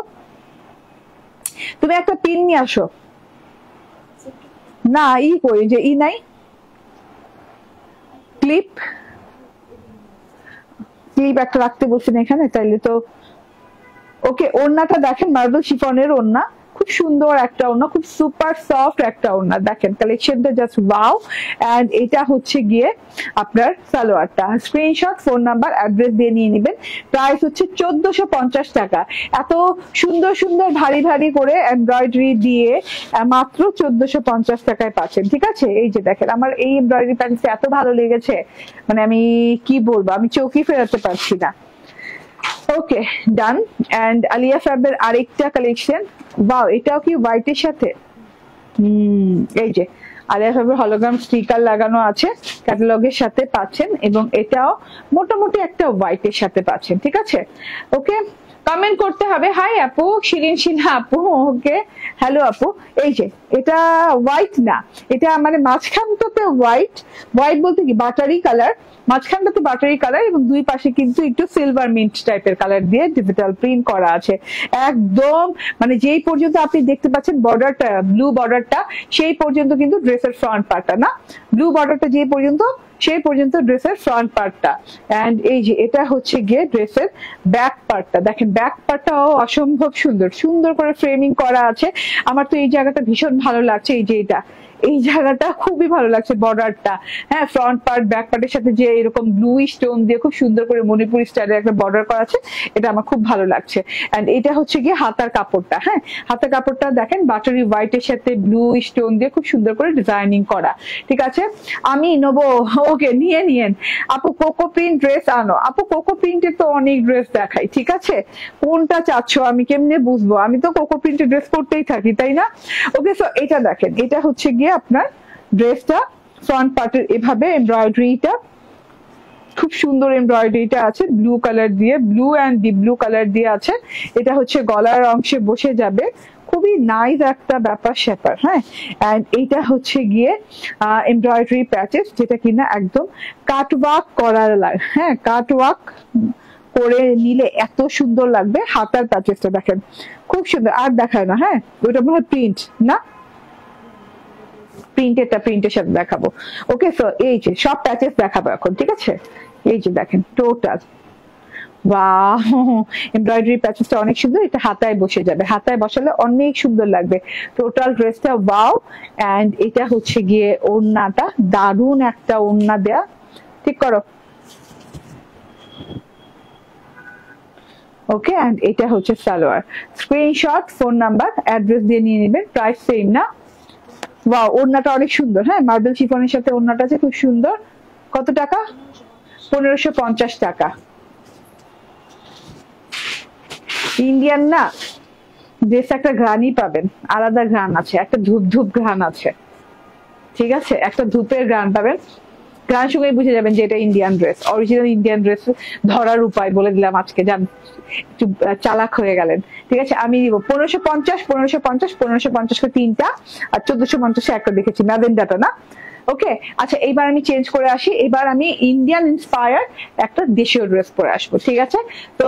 S1: তুমি একটা পিন নিয়ে আসো না, কই যে নাই ক্লিপ একটা রাখতে বলছেন এখানে, তাইলে তো ওকে। ওড়নাটা দেখেন মার্বেল শিফনের ওড়না, খুব সুন্দর একটা ওড়না, খুব সুপার সফট একটা ওড়না। দেখেন কালেকশনটা জাস্ট ওয়াও। এন্ড এটা হচ্ছে গিয়ে আপনার সালোয়ারটা। স্ক্রিনশট, ফোন নাম্বার, অ্যাড্রেস দিয়ে নিয়ে নেবেন। প্রাইস হচ্ছে 1450 টাকা। এত সুন্দর সুন্দর ভারী ভারী করে এমব্রয়ডারি দিয়ে মাত্র 1450 টাকায় পাচ্ছেন, ঠিক আছে? এই যে দেখেন আমার এই এমব্রয়ডারি প্যান্টটা এত ভালো লেগেছে, মানে আমি কি বলবো, আমি চোখই ফেরাতে পারছি না। ওকে ডান। এন্ড আলিয়া ফ্যাবের আরেকটা কালেকশন, ওয়াও এটাও কি হোয়াইটের সাথে, এই যে আলিয়া ফ্যাবের হলোগ্রাম স্টিকার লাগানো আছে, ক্যাটালগের সাথে পাচ্ছেন, এবং এটাও মোটামুটি একটা হোয়াইটের সাথে পাচ্ছেন, ঠিক আছে? ওকে, কমেন্ট করতে হবে। হাই আপু, শিরিন সিনহা আপু, ওকে, হ্যালো আপু। এই যে এটা হোয়াইট না, এটা মানে মাঝখানটাতে হোয়াইট, হোয়াইট বলতে কি বাটারি কালার, মাঝখানটাতে বাটারি কালার এবং দুই পাশে কিন্তু একটু সিলভার মিন্ট টাইপের কালার দিয়ে ডিজিটাল প্রিন্ট করা আছে। একদম মানে যেই পর্যন্ত আপনি দেখতে পাচ্ছেন বর্ডারটা, ব্লু বর্ডারটা, সেই পর্যন্ত কিন্তু ড্রেসের ফ্রন্ট পার্টটা না, ব্লু বর্ডারটা যে পর্যন্ত সেই পর্যন্ত ড্রেসের ফ্রন্ট পার্টটা। এন্ড এই যে এটা হচ্ছে গিয়ে ড্রেসের ব্যাক পার্টটা, দেখেন ব্যাক পার্টটাও অসম্ভব সুন্দর, সুন্দর করে ফ্রেমিং করা আছে। আমার তো এই জায়গাটা ভীষণ ভালো লাগছে, এই যে এটা, এই জায়গাটা খুবই ভালো লাগছে বর্ডারটা। হ্যাঁ, ফ্রন্ট পার্ট ব্যাক পার্টের সাথে যে এরকম ব্লু স্টোন দিয়ে খুব সুন্দর করে মণিপুরি স্টাইলের একটা বর্ডার করা আছে, এটা আমার খুব ভালো লাগছে। এন্ড এটা হচ্ছে গিয়ে হাতার কাপড়টা। হ্যাঁ, হাতার কাপড়টা দেখেন বাটারি হোয়াইটের সাথে ব্লু স্টোন দিয়ে খুব সুন্দর করে ডিজাইনিং করা। ঠিক আছে, আমি নেবো, ওকে নিয়ে নিয়েন আপু। কোকো প্রিন্ট ড্রেস আনো আপু, কোকো প্রিন্টের তো অনেক ড্রেস দেখাই, ঠিক আছে, কোনটা চাচ্ছ আমি কেমনে বুঝবো, আমি তো কোকো প্রিন্টের ড্রেস করতেই থাকি, তাই না? ওকে, সো এটা দেখেন, এটা হচ্ছে গিয়ে আপনার ড্রেসটা, ফ্রন্ট পার্টের এভাবে এমব্রয়ডারিটা, খুব সুন্দর এমব্রয়ডারিটা আছে ব্লু কালার দিয়ে, blue and deep blue colour দিয়ে আছে। এটা হচ্ছে গলার অংশে বসে যাবে, খুবই নাইস একটা ব্যাপার স্যাপার। হ্যাঁ, এন্ড এইটা হচ্ছে গিয়ে এমব্রয়ডারি প্যাচেস, যেটা কিনা একদম কাটওয়ার্ক করা লাগে। হ্যাঁ, কাটওয়ার্ক করে নিলে এত সুন্দর লাগবে। হাতার প্যাচেসটা দেখেন খুব সুন্দর, আর দেখায় না। হ্যাঁ, ওইটা মনে হয় প্রিন্ট না, প্রিন্টের সাথে দেখাবো। ওকে, সো এই যে সব প্যাচেস দেখাবো এখন, ঠিক আছে। এই যে দেখেন টোটাল, ওয়াও, এমব্রয়ডারি প্যাচেসটা অনেক সুন্দর, এটা হাতায় বসে যাবে, হাতায় বসালে অনেক সুন্দর লাগবে টোটাল ড্রেসটা। ওয়াও, এন্ড এটা হচ্ছে গিয়ে ওড়নাটা, দারুণ একটা ওড়না দেয়া, ঠিক করো। ওকে, এন্ড এটা হচ্ছে salwar. Screenshot, phone number, address দিয়ে নিয়ে নেবেন। প্রাইস সেম না? ওয়াও, ওড়নাটা অনেক সুন্দর। হ্যাঁ, মার্বেল শিফনের সাথে ওড়নাটা আছে খুব সুন্দর। কত টাকা? 1550 টাকা। ইন্ডিয়ান না, ড্রেস একটা ঘ্রাণই পাবেন, আলাদা ঘ্রাণ আছে, একটা ধূপ ধূপ ঘ্রাণ আছে, ঠিক আছে, একটা ধূপের ঘ্রাণ পাবেন। ঘ্রাণ সঙ্গে বুঝে যাবেন যে এটা Indian dress, original Indian dress. ধরার উপায় বলে দিলাম আজকে, যান একটু চালাক হয়ে গেলেন। ঠিক আছে, আমি দিব 1550, 1550, 1550 করে তিনটা, আর 1450 একটা দেখেছি, ম্যাজেন্ডাটা না। ওকে, আচ্ছা এইবার আমি চেঞ্জ করে আসি, এবার আমি ইন্ডিয়ান ইন্সপায়ার একটা দেশীয় ড্রেস পরে আসবো, ঠিক আছে। তো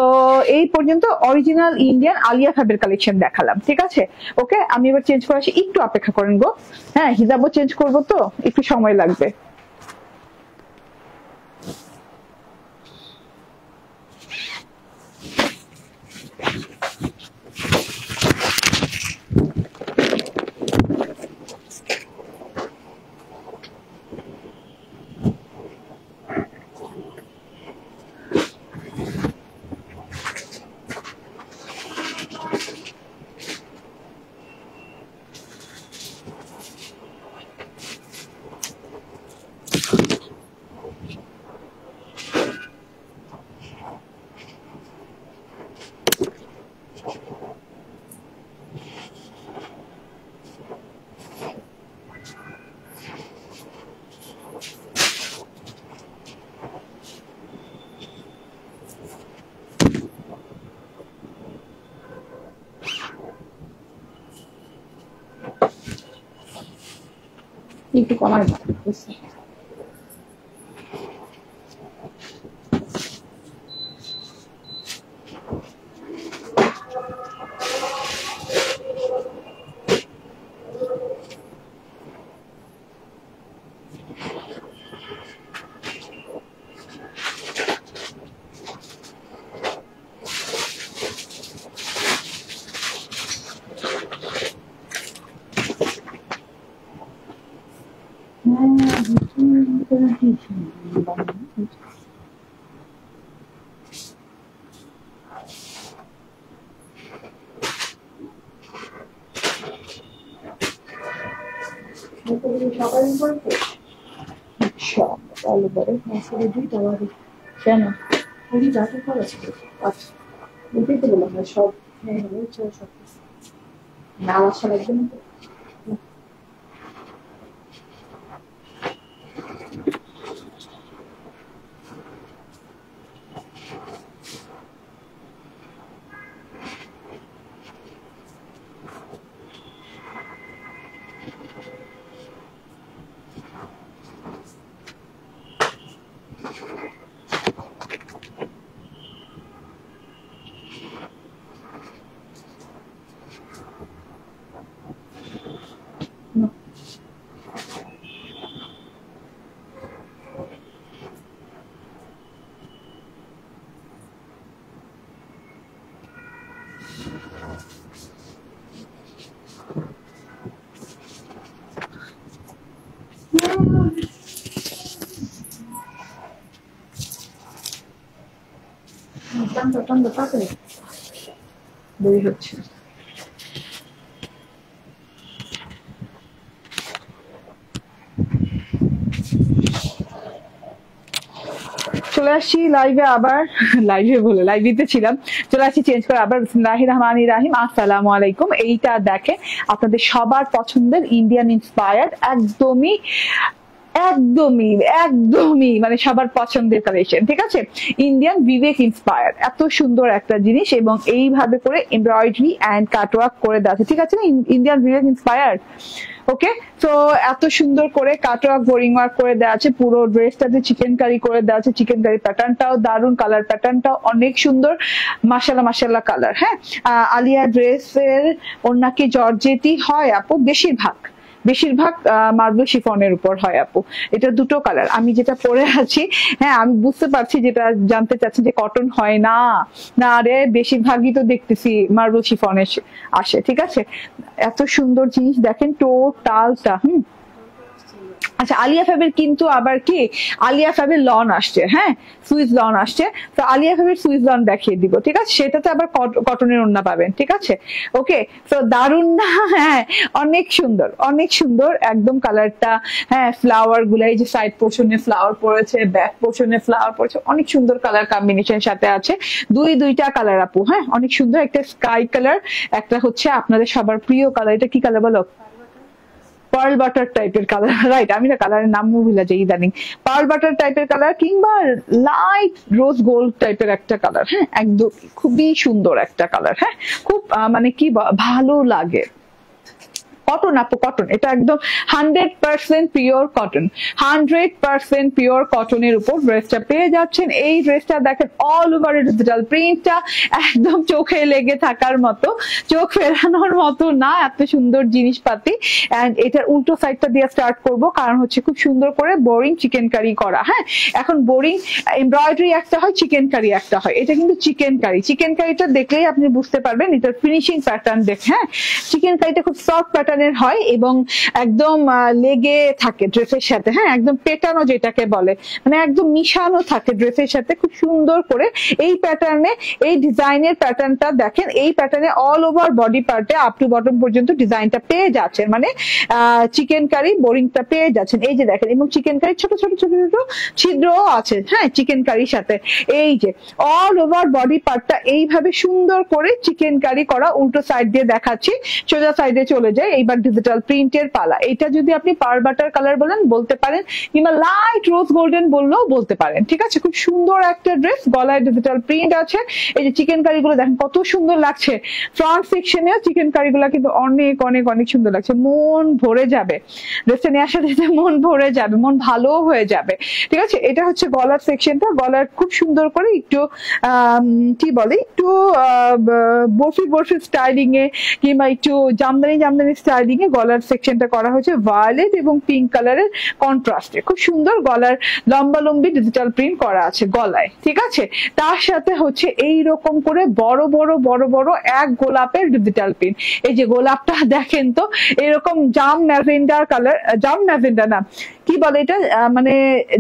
S1: এই পর্যন্ত অরিজিনাল ইন্ডিয়ান আলিয়া ভাবের কালেকশন দেখালাম, ঠিক আছে। ওকে, আমি এবার চেঞ্জ করে আসি, একটু অপেক্ষা করেন গো। হ্যাঁ, হিজাবও চেঞ্জ করবো তো একটু সময় লাগবে। একটু কমাই কেন ওই যাতে করা ছিল। আচ্ছা, ওটাই তো বললাম সব। হ্যাঁ হ্যাঁ, সব না আসা লাগবে না। টান দাও তাড়াতাড়ি, দেরি হচ্ছে। চলে আসছি লাইভে আবার, লাইভে বলে লাইভেতে ছিলাম, চলে আসছি চেঞ্জ করে আবার। বিসমিল্লাহির রহমানির রহিম, আসসালামু আলাইকুম। এইটা দেখেন আপনাদের সবার পছন্দের ইন্ডিয়ান ইন্সপায়ার্ড, একদমই একদমই একদমই মানে সবার পছন্দের কালেকশন, ঠিক আছে। ইন্ডিয়ান বিবেক ইন্সপায়ার্ড, এত সুন্দর একটা জিনিস এবং এইভাবে করে এমব্রয়ডারি এন্ড কাটওয়ার্ক করে দেওয়া আছে, ঠিক আছে না, ইন্ডিয়ান বিবেক ইন্সপায়ার্ড। ওকে, তো এত সুন্দর করে কাটওয়ার্ক বোরিং ওয়ার্ক করে দেওয়া আছে, পুরো ড্রেসটাতে চিকেন কারি করে দেওয়া আছে। চিকেন কারি প্যাটার্নটাও দারুন, কালার প্যাটার্নটাও অনেক সুন্দর, মাশাআল্লাহ মাশাআল্লাহ কালার। হ্যাঁ, আলিয়া ড্রেসের ওড়নাকে জর্জেটি হয় আপু, বেশিরভাগ মার্বেল শিফনের উপর হয় আপু। এটা দুটো কালার, আমি যেটা পরে আছি, হ্যাঁ আমি বুঝতে পারছি যেটা জানতে চাচ্ছি যে কটন হয় না, না রে বেশিরভাগই তো দেখতেছি মার্বেল শিফনে আসে, ঠিক আছে। এত সুন্দর জিনিস দেখেন টোটালটা। আচ্ছা, আলিয়া ফ্যাবের কিন্তু আবার কি, আলিয়া ফ্যাবের লন আসছে, হ্যাঁ সুইস লন আসছে, তো আলিয়া ফ্যাবের সুইস লন দেখিয়ে দিব, ঠিক আছে। সেটাতে আবার কটনের ওড়না পাবেন, ঠিক আছে। ওকে, তো দারুন না, হ্যাঁ অনেক সুন্দর অনেক সুন্দর একদম কালারটা। হ্যাঁ, ফ্লাওয়ার গুলা, এই যে সাইড পোর্শনে ফ্লাওয়ার পড়েছে, ব্যাক পোর্শনে ফ্লাওয়ার পড়েছে, অনেক সুন্দর কালার কম্বিনেশন সাথে আছে। দুইটা কালার আপু, হ্যাঁ অনেক সুন্দর, একটা স্কাই কালার, একটা হচ্ছে আপনাদের সবার প্রিয় কালার। এটা কি কালার বলো? পার্ল বাটার টাইপের কালার, রাইট, আমি না কালারের নাম ভুলে যাই ইদানিং। পার্ল বাটার টাইপের কালার কিংবা লাইট রোজ গোল্ড টাইপের একটা কালার, হ্যাঁ একদম খুবই সুন্দর একটা কালার। হ্যাঁ, খুব মানে কি ভালো লাগে। কটন আপু, কটন, এটা একদম 100% পিওর কটন, 100% পিওর কটনের উপর ড্রেসটা পেয়ে যাচ্ছেন। এই ড্রেসটা দেখেন অল ওভার ডিজিটাল প্রিন্টটা একদম চোখে লেগে থাকার মতো, চোখ ফেরানোর মতো না, এত সুন্দর জিনিসপাতি। এন্ড এটার উল্টো সাইডটা দিয়ে স্টার্ট করব, কারণ হচ্ছে খুব সুন্দর করে বোরিং চিকেন কারি করা। হ্যাঁ, এখন বোরিং এমব্রয়ডারি একটা হয়, চিকেন কারি একটা হয়, এটা কিন্তু চিকেন কারি। চিকেন কারিটা দেখলেই আপনি বুঝতে পারবেন এটার ফিনিশিং প্যাটার্ন দেখে। হ্যাঁ, চিকেন কারিটা খুব সফট প্যাটার্ন হয় এবং একদম লেগে থাকে ড্রেসের সাথে। হ্যাঁ, একদম পেটানো যেটাকে বলে, মানে একদম মিশানো থাকে ড্রেসের সাথে খুব সুন্দর করে। এই প্যাটার্নে, এই ডিজাইনের প্যাটার্নটা দেখেন, এই প্যাটার্নে অল ওভার বডি পার্টে আপ টু বটম পর্যন্ত ডিজাইনটা পেয়ে যাচ্ছেন, মানে চিকেন কারি বোরিংটা পেয়ে যাচ্ছেন। এই যে দেখেন, এবং চিকেন কারি ছোট ছোট ছোট ছোট ছিদ্রও আছে, হ্যাঁ চিকেন কারির সাথে। এই যে অল ওভার বডি পার্টটা এইভাবে সুন্দর করে চিকেন কারি করা। উল্টো সাইড দিয়ে দেখাচ্ছি, সোজা সাইডে চলে যায়। এইবার ডিজিটাল প্রিন্টের পালা। এটা যদি আপনি পার বাটার কালার বলেন বলতে পারেন, কিংবা লাইট রোজ গোল্ডেন বললেও বলতে পারেন, ঠিক আছে। খুব সুন্দর একটা ড্রেস, গলায় ডিজিটাল প্রিন্ট আছে। এই যে চিকেন কারি গুলো দেখেন কত সুন্দর লাগছে, ফ্রন্ট সেকশনেও চিকেন কারি গুলা কিন্তু অনেক অনেক অনেক সুন্দর লাগছে, মন ভরে যাবে ড্রেসটা নিয়ে আসার সাথে, মন ভরে যাবে, মন ভালো হয়ে যাবে, ঠিক আছে। এটা হচ্ছে গলার সেকশনটা, গলার খুব সুন্দর করে একটু কি বলে, একটু বরফি বরফি স্টাইলিং এ কিংবা একটু জামদানি জামদানি স্টাইলিং এ গলার সেকশনটা করা হয়েছে ভায়োলেট এবং পিঙ্ক কালারের কন্ট্রাস্টে। খুব সুন্দর গলার লম্বা লম্বি ডিজিটাল প্রিন্ট করা আছে গলায়, ঠিক আছে। তার সাথে হচ্ছে এই রকম করে বড় বড় বড় বড় এক গোলাপের ডিজিটাল প্রিন্ট। এই যে গোলাপটা দেখেন তো, এরকম জাম ম্যাজেন্ডার কালার, জাম ম্যাজেন্ডা না কি বলে এটা, মানে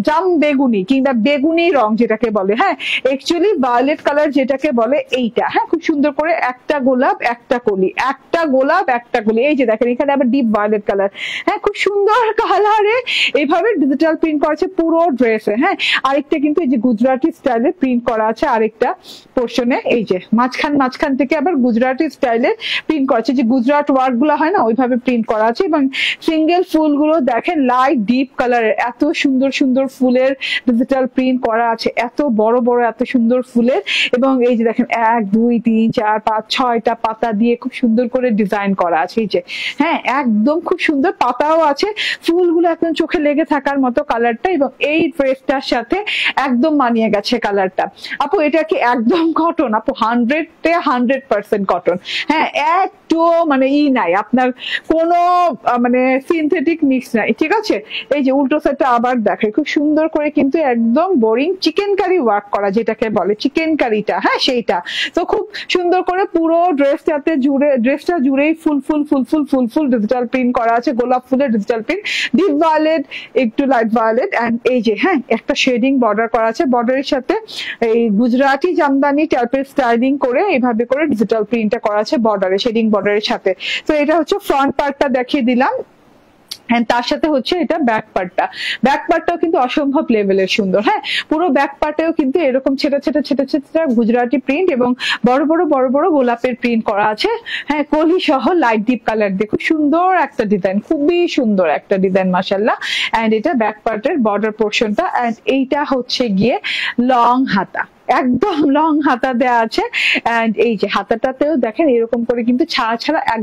S1: জাম বেগুনি কিংবা বেগুনি রং যেটাকে বলে, হ্যাঁ অ্যাকচুয়ালি ভায়োলেট কালার যেটাকে বলে এইটা। হ্যাঁ, খুব সুন্দর করে একটা গোলাপ একটা কলি, একটা গোলাপ একটা কলি। এই যে দেখেন এখানে আবার ডিপ ভায়োলেট কালার, হ্যাঁ খুব সুন্দর কালারে এইভাবে ডিজিটাল প্রিন্ট করা আছে পুরো ড্রেসে। হ্যাঁ, আরেকটা কিন্তু এই যে গুজরাটি স্টাইলে প্রিন্ট করা আছে আরেকটা পোর্শনে, এই যে মাঝখান থেকে আবার গুজরাটি স্টাইলে প্রিন্ট করা আছে, যে গুজরাট ওয়ার্ক গুলো হয় না ওইভাবে প্রিন্ট করা আছে। এবং সিঙ্গেল ফুলগুলো দেখেন লাইট ডিপ কালারের, এত সুন্দর সুন্দর ফুলের ডিজিটাল প্রিন্ট করা আছে, এত বড় বড় এত সুন্দর ফুলের। এবং এই যে দেখেন 1 2 3 4 5 6টা পাতা দিয়ে খুব সুন্দর করে ডিজাইন করা আছে, এই যে হ্যাঁ একদম খুব সুন্দর পাতাও আছে, ফুলগুলো একদম চোখে লেগে থাকার মতো কালারটা। এবং এই ড্রেসটার সাথে একদম মানিয়ে গেছে কালারটা। আপু এটা কি একদম কটন আপু? 100% কটন। হ্যাঁ, একটু একটুও মানে নাই, আপনার কোনো মানে সিনথেটিক মিক্স নাই, ঠিক আছে। এই যে উল্টো সাইডটা আবার দেখাই, খুব সুন্দর করে কিন্তু একদম বোরিং চিকেন কারি ওয়ার্ক করা, যেটাকে বলে চিকেন কারিটা, হ্যাঁ সেইটা। তো খুব সুন্দর করে পুরো ড্রেসটা জুড়েই ফুল ফুল ফুল ফুল ফুল ফুল ডিজিটাল প্রিন্ট করা আছে, গোলাপ ফুলের ডিজিটাল প্রিন্ট, ডিপ ভায়োলেট একটু লাইট ভায়োলেট, এন্ড এই যে হ্যাঁ একটা শেডিং বর্ডার করা আছে, বর্ডারের সাথে এই গুজরাটি জামদানি টাইপের স্টাইলিং করে এইভাবে করে ডিজিটাল প্রিন্টটা করা আছে বর্ডারে, শেডিং বর্ডারের সাথে। তো এটা হচ্ছে ফ্রন্ট পার্টটা দেখিয়ে দিলাম, তার সাথে হচ্ছে এটা ব্যাক পার্টটাও কিন্তু অসম্ভব লেভেলের সুন্দর। হ্যাঁ, পুরো ব্যাক পার্টেও কিন্তু এরকম ছেটা গুজরাটি প্রিন্ট এবং বড় বড় গোলাপের প্রিন্ট করা আছে। হ্যাঁ, কলি সহ লাইট ডিপ কালার দিয়ে খুব সুন্দর একটা ডিজাইন, খুবই সুন্দর একটা ডিজাইন মাশাআল্লাহ। এন্ড এটা ব্যাক পার্টের বর্ডার পোর্শনটা, এন্ড এইটা হচ্ছে গিয়ে লং হাতা, একদম লং হাতা দেয়া আছে। এন্ড এই যে হাতাটাতেও দেখেন এরকম করে কিন্তু ছাড়া এক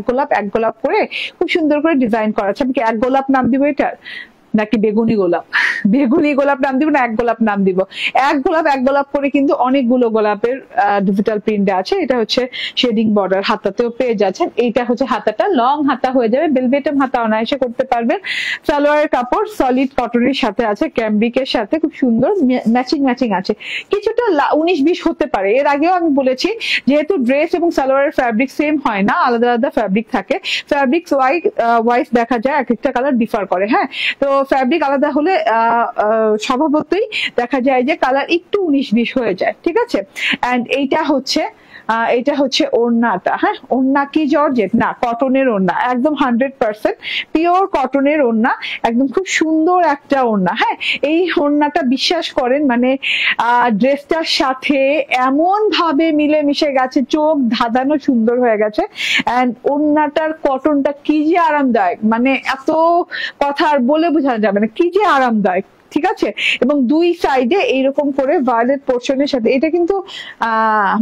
S1: গোলাপ করে খুব সুন্দর করে ডিজাইন করা আছে। আমি কি এক গোলাপ নাম দিব এটার, নাকি বেগুনি গোলাপ নাম দিব, না এক গোলাপ নাম দিব? এক গোলাপ করে কিন্তু অনেকগুলো গোলাপের ডিজিটাল প্রিন্ট আছে। এটা হচ্ছে শেডিং বর্ডার, হাতাতেও পেয়ে যাচ্ছেন। এইটা হচ্ছে হাতাটা, লং হাতা হয়ে যাবে, বেলভেটম হাতা অনায়াসে করতে পারবেন। সালোয়ারের কাপড় সলিড কটনের সাথে আছে, ক্যাম্ব্রিকের সাথে খুব সুন্দর ম্যাচিং আছে। কিছুটা 19-20 হতে পারে। এর আগেও আমি বলেছি যেহেতু ড্রেস এবং সালোয়ারের ফ্যাব্রিক সেম হয় না, আলাদা ফ্যাব্রিক থাকে, ফ্যাব্রিক ওয়াইজ দেখা যায় এক একটা কালার ডিফার করে। হ্যাঁ, তো ফ্যাব্রিক আলাদা হলে স্বভাবতই দেখা যায় যে কালার একটু 19-20 হয়ে যায়, ঠিক আছে। এন্ড এইটা হচ্ছে ওড়নাটা। হ্যাঁ, ওড়না কি জর্জেট না, কটনের ওড়না, একদম 100% পিওর কটনের ওড়না, একদম খুব সুন্দর একটা ওড়না। হ্যাঁ, এই ওড়নাটা বিশ্বাস করেন মানে ড্রেসটার সাথে এমন ভাবে মিলেমিশে গেছে, চোখ ধাঁধানো সুন্দর হয়ে গেছে। এন্ড ওড়নাটার কটনটা কি যে আরামদায়ক, মানে এত কথা আর বলে বোঝানো যাবে না, কি যে আরামদায়ক, ঠিক আছে। এবং দুই সাইডে এইরকম করে ভায়োলেট পোর্শনের সাথে এটা কিন্তু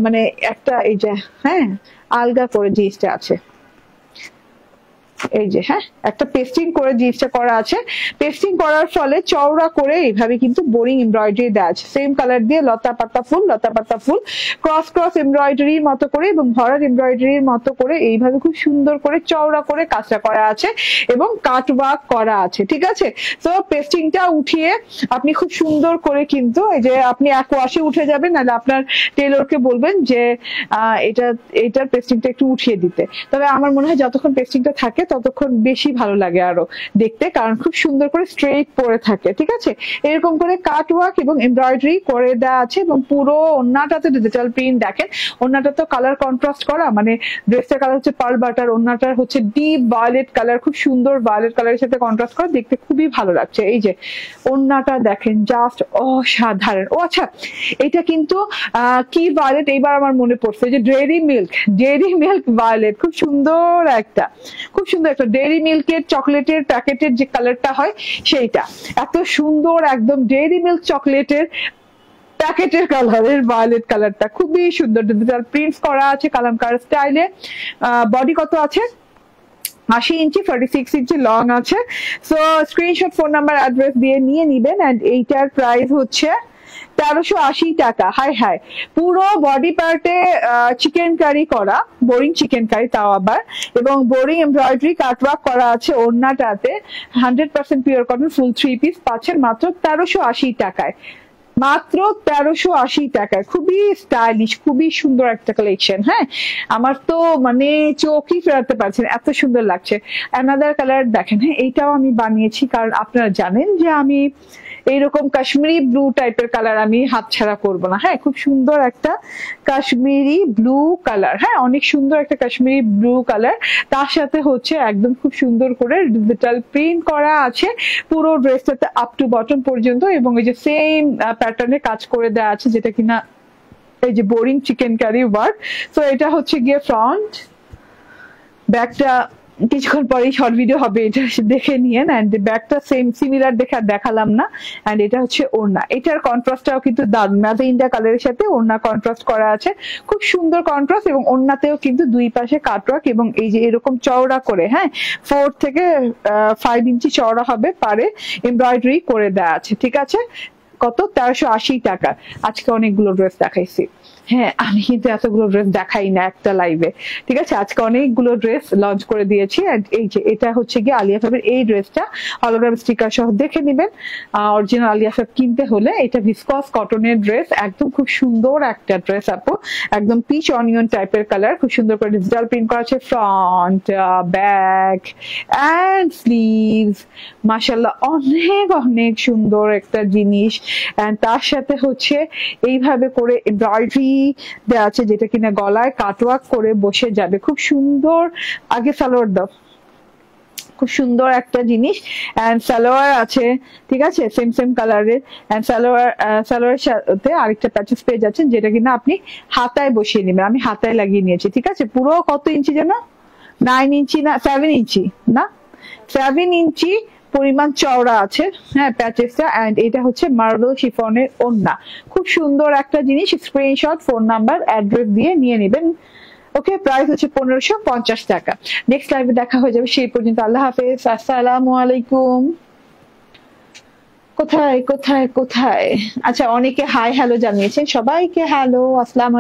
S1: মানে একটা এই যে হ্যাঁ আলগা করে জিনিসটা আছে, এই যে হ্যাঁ একটা পেস্টিং করে জিনিসটা করা আছে। পেস্টিং করার ফলে চওড়া করে এইভাবে কিন্তু বোরিং এমব্রয়ডারি দেওয়া আছে, সেম কালার দিয়ে লতা পাতা ফুল ক্রস এমব্রয়ডারির মতো করে এবং ভরাট এমব্রয়ডারির মতো করে এইভাবে খুব সুন্দর করে চওড়া করে কাজটা করা আছে এবং কাট ওয়ার্ক করা আছে, ঠিক আছে। তো পেস্টিংটা উঠিয়ে আপনি খুব সুন্দর করে কিন্তু এই যে আপনি এক ওয়াশে উঠে যাবেন, নাহলে আপনার টেলরকে বলবেন যে এটার পেস্টিংটা একটু উঠিয়ে দিতে। তবে আমার মনে হয় যতক্ষণ পেস্টিংটা থাকে ততক্ষণ বেশি ভালো লাগে আরো দেখতে, কারণ খুব সুন্দর করে স্ট্রেট পরে থাকে, ঠিক আছে। এরকম করে কাট ওয়ার্ক এবং এমব্রয়ডারি করে দেওয়া আছে এবং পুরো ওড়নাটাতে ডিজিটাল প্রিন্ট। দেখেন ওড়নাটা তো কালার কন্ট্রাস্ট করা, মানে ড্রেসটার কালার হচ্ছে পার্ল বাটার, ওড়নাটার হচ্ছে ডিপ ভায়োলেট কালার, খুব সুন্দর ভায়োলেট কালারের সাথে কন্ট্রাস্ট করা, দেখতে খুবই ভালো লাগছে। এই যে ওড়নাটা দেখেন জাস্ট অসাধারণ। ও আচ্ছা, এটা কিন্তু কি ভায়োলেট এইবার আমার মনে পড়ছে, যে ডেয়ারি মিল্ক ভায়োলেট, খুব সুন্দর একটা ডেয়ারি মিল্কের চকলেটের প্যাকেটের যে কালারটা হয় সেইটা, এত সুন্দর একদম ডেয়ারি মিল্ক চকলেটের প্যাকেটের কালারের ভায়োলেট কালারটা খুবই সুন্দর, ডিজিটাল প্রিন্টস করা আছে কালামকার স্টাইলে। বডি কত আছে? 80 ইঞ্চি, 46 ইঞ্চি লং আছে। So screenshot, phone number, address দিয়ে নিয়ে নিবেন। এন্ড এইটার প্রাইস হচ্ছে 1380 টাকা। হাই পুরো বডি পার্টে চিকেন কারি করা, বোরিং চিকেন কারি তাও আবার, এবং বোরিং এমব্রয়ডারি কাটওয়ার্ক করা আছে ওড়নাটাতে। 100% পিওর কটন ফুল 3 পিস পাচ্ছেন মাত্র 1380 টাকায়, মাত্র 1380 টাকায়। খুবই স্টাইলিশ, খুবই সুন্দর একটা কালেকশন। হ্যাঁ, আমার তো মানে চোখই ফেরাতে পারছেন, এত সুন্দর লাগছে। অ্যানাদার কালার দেখেন, হ্যাঁ এইটাও আমি বানিয়েছি, কারণ আপনারা জানেন যে আমি এইরকম কাশ্মীরি ব্লু টাইপের কালার আমি হাতছাড়া করব না। হ্যাঁ, খুব সুন্দর একটা কাশ্মীরি ব্লু কালার, হ্যাঁ অনেক সুন্দর একটা কাশ্মীরি ব্লু কালার, তার সাথে হচ্ছে একদম খুব সুন্দর করে ডিজিটাল প্রিন্ট করা আছে পুরো ড্রেসটাতে আপ টু বটম পর্যন্ত, এবং এই যে সেম প্যাটার্নে কাজ করে দেওয়া আছে, যেটা কিনা এই যে বোরিং চিকেন কারি ওয়ার্ক। তো এটা হচ্ছে গিয়ে ফ্রন্ট, ব্যাকটা কিছুক্ষণ পরেই শর্ট ভিডিও হবে, এটা দেখে নিয়েন। এন্ড ব্যাকটা সেম সিমিলার দেখে আর দেখালাম না। এন্ড এটা হচ্ছে ওড়না, এটার কন্ট্রাস্টটাও কিন্তু দারুণ, ম্যাজেন্টা কালারের সাথে ওড়না কন্ট্রাস্ট করা আছে, খুব সুন্দর কন্ট্রাস্ট। এবং ওড়নাতেও কিন্তু দুই পাশে কাটওয়ার্ক এবং এই যে এরকম চওড়া করে, হ্যাঁ 4 থেকে 5 ইঞ্চি চওড়া হবে পারে এমব্রয়ডারি করে দেওয়া আছে, ঠিক আছে। কত? 1380 টাকা। আজকে অনেকগুলো ড্রেস দেখাইছি। হ্যাঁ, আমি কিন্তু এতগুলো ড্রেস দেখাই না একটা লাইভে, ঠিক আছে? আজকে অনেকগুলো ড্রেস লঞ্চ করে দিয়েছি। এই যে এটা হচ্ছে গিয়ে আলিয়া ফাবের এই ড্রেসটা, হলোগ্রাম স্টিকার সহ দেখে নেবেন। অরিজিনাল আলিয়া ফাব কিনতে হলে এটা ভিসকস কটনের ড্রেস, একদম খুব সুন্দর একটা ড্রেস আপু, একদম পিচ অনিয়ন টাইপের কালার, খুব সুন্দর করে ডিজিটাল প্রিন্ট করা আছে ফ্রন্ট, ব্যাক এন্ড স্লিভস। মাশাআল্লাহ অনেক অনেক সুন্দর একটা জিনিস। এন্ড তার সাথে হচ্ছে এইভাবে করে এমব্রয়ডারি দেওয়া আছে, যেটা কিনা গলায় কাটওয়ার্ক করে বসে যাবে, খুব সুন্দর। আগে সালোয়ার দাও, খুব সুন্দর একটা জিনিস। এন্ড সালোয়ার আছে, ঠিক আছে, সেম সেম কালারের। এন্ড সালোয়ারের সাথে আরেকটা প্যাচেস পেয়ে যাচ্ছেন, যেটা কিনা আপনি হাতায় বসিয়ে নেবেন। আমি হাতায় লাগিয়ে নিয়েছি, ঠিক আছে? পুরো কত ইঞ্চি যেন, 9 ইঞ্চি না 7 ইঞ্চি না 7 ইঞ্চি পরিমাণ চওড়া আছে, হ্যাঁ, প্যাচেসটা। এন্ড এটা হচ্ছে মার্বেল শিফনের ওড়না, খুব সুন্দর একটা জিনিস। স্ক্রিনশট, ফোন নাম্বার, অ্যাড্রেস দিয়ে নিয়ে নেবেন। ওকে, প্রাইস হচ্ছে 1550 টাকা। নেক্সট লাইভে দেখা হয়ে যাবে, সেই পর্যন্ত আল্লাহ হাফেজ, আসসালামু আলাইকুম। কোথায় কোথায় কোথায়? আচ্ছা, অনেকে হাই হ্যালো জানিয়েছেন, সবাইকে হ্যালো, আসসালাম।